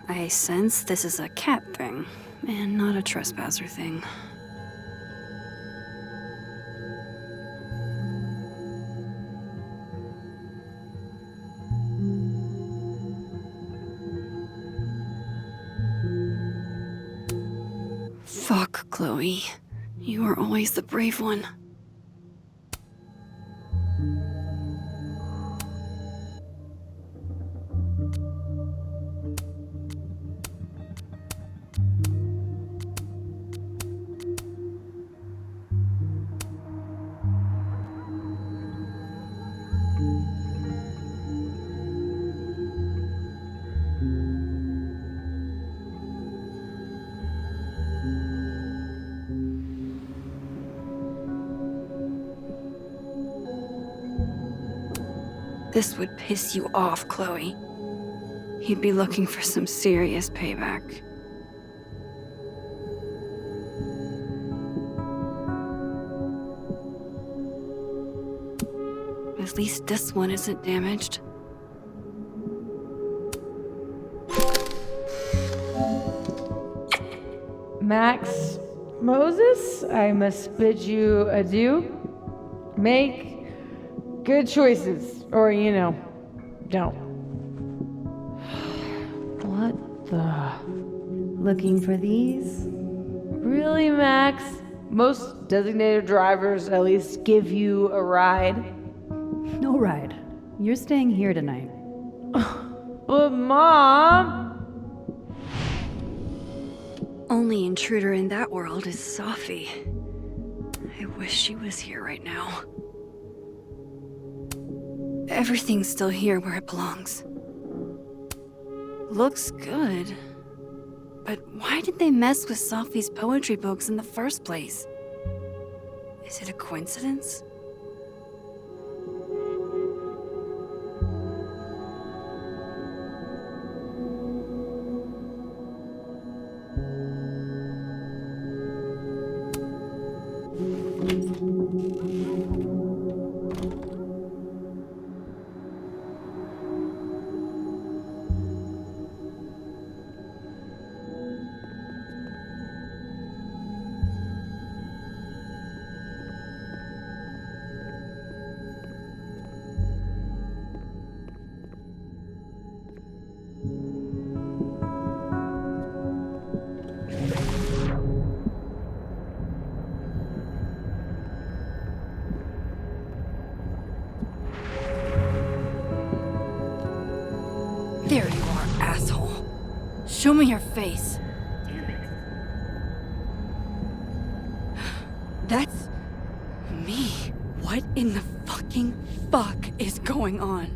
I sense this is a cat thing, and not a trespasser thing. Fuck, Chloe. You are always the brave one. This would piss you off, Chloe. He'd be looking for some serious payback. At least this one isn't damaged. Max Moses, I must bid you adieu. Make good choices, or, don't. What the? Looking for these? Really, Max? Most designated drivers at least give you a ride. No ride. You're staying here tonight. But, Mom! Only intruder in that world is Safi. I wish she was here right now. Everything's still here where it belongs. Looks good. But why did they mess with Safi's poetry books in the first place? Is it a coincidence? There you are, asshole. Show me your face. Damn it. That's me. What in the fucking fuck is going on?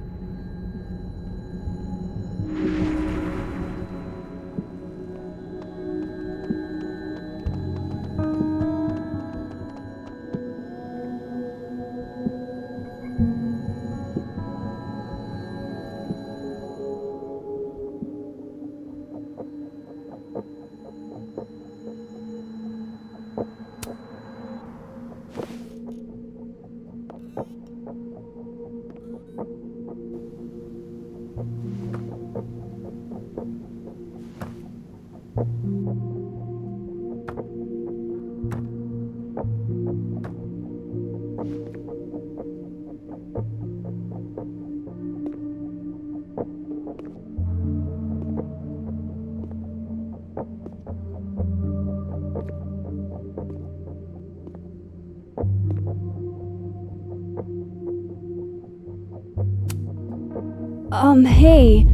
Hey.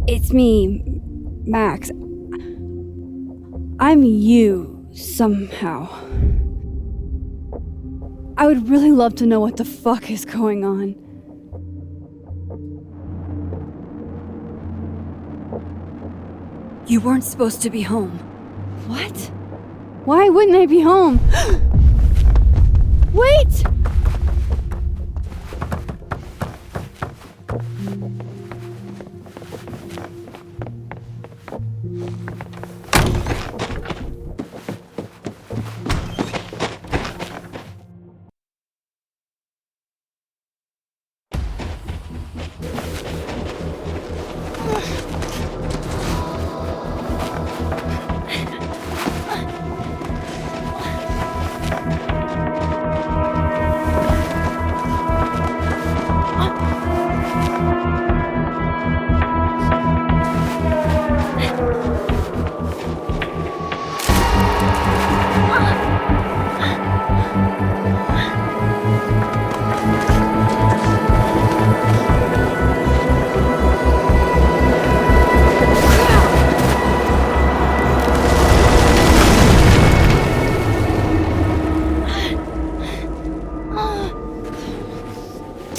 It's me, Max. I'm you, somehow. I would really love to know what the fuck is going on. You weren't supposed to be home. What? Why wouldn't I be home? Wait!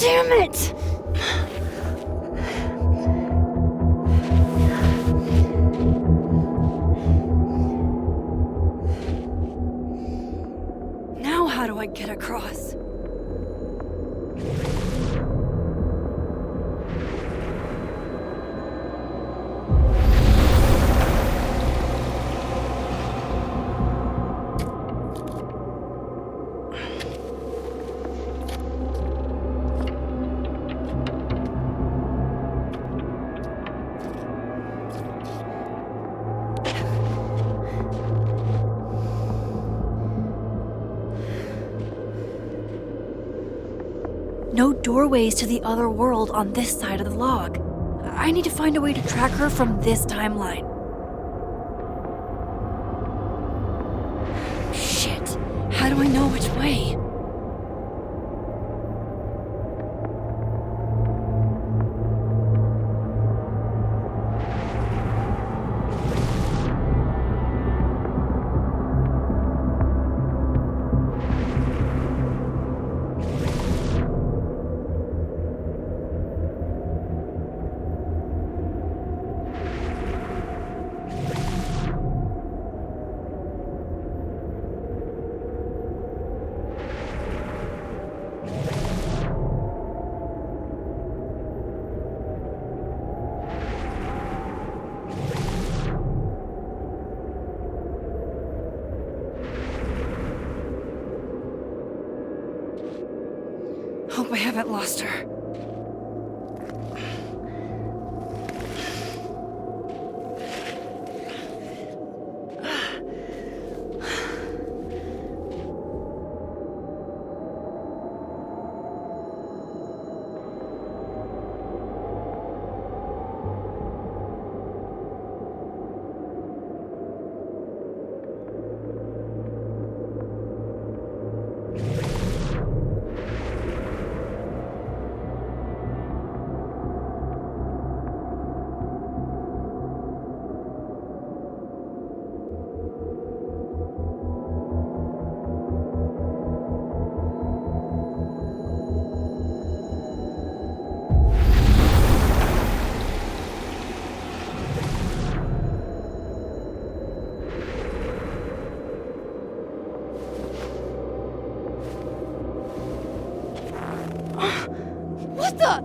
Damn it! Now how do I get across? No doorways to the other world on this side of the log. I need to find a way to track her from this timeline. Shit. How do I know which way? Hope I haven't lost her. What the?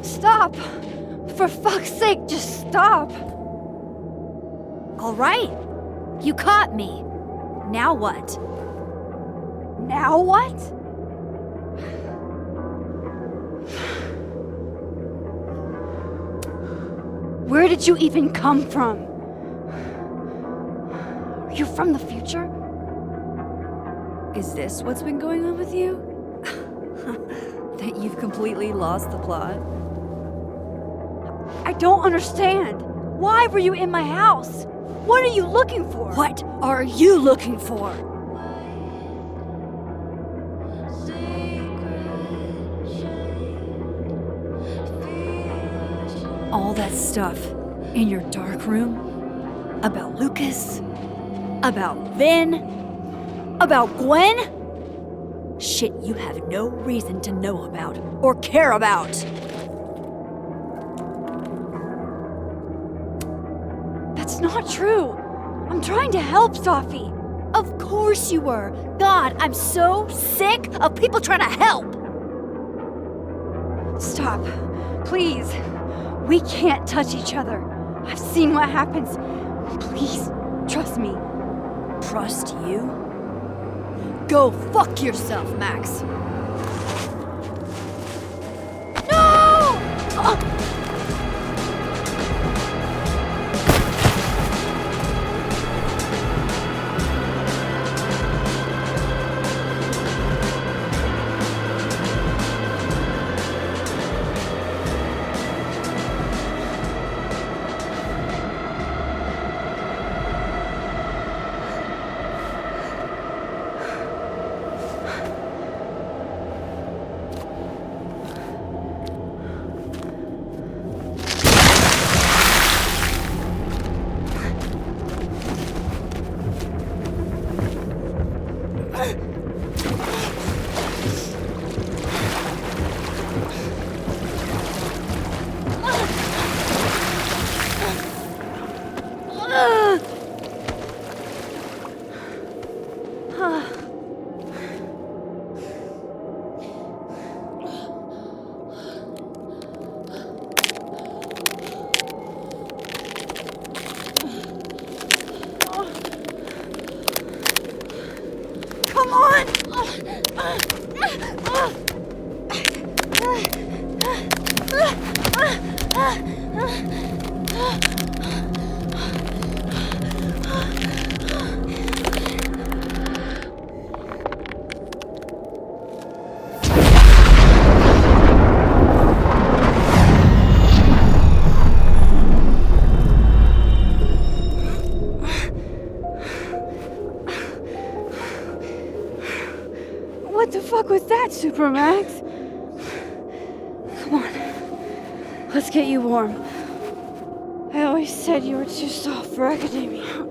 Stop! For fuck's sake, just stop! All right. You caught me. Now what? Now what? Where did you even come from? Are you from the future? Is this what's been going on with you? That you've completely lost the plot? I don't understand. Why were you in my house? What are you looking for? What are you looking for? All that stuff in your dark room about Lucas, about Vin, about Gwen? Shit you have no reason to know about or care about. That's not true. I'm trying to help, Safi. Of course you were. God, I'm so sick of people trying to help. Stop. Please. We can't touch each other. I've seen what happens. Please, trust me. Trust you? Go fuck yourself, Max. No! What the fuck was that, Supermax? Come on. Let's get you warm. I always said you were too soft for academia.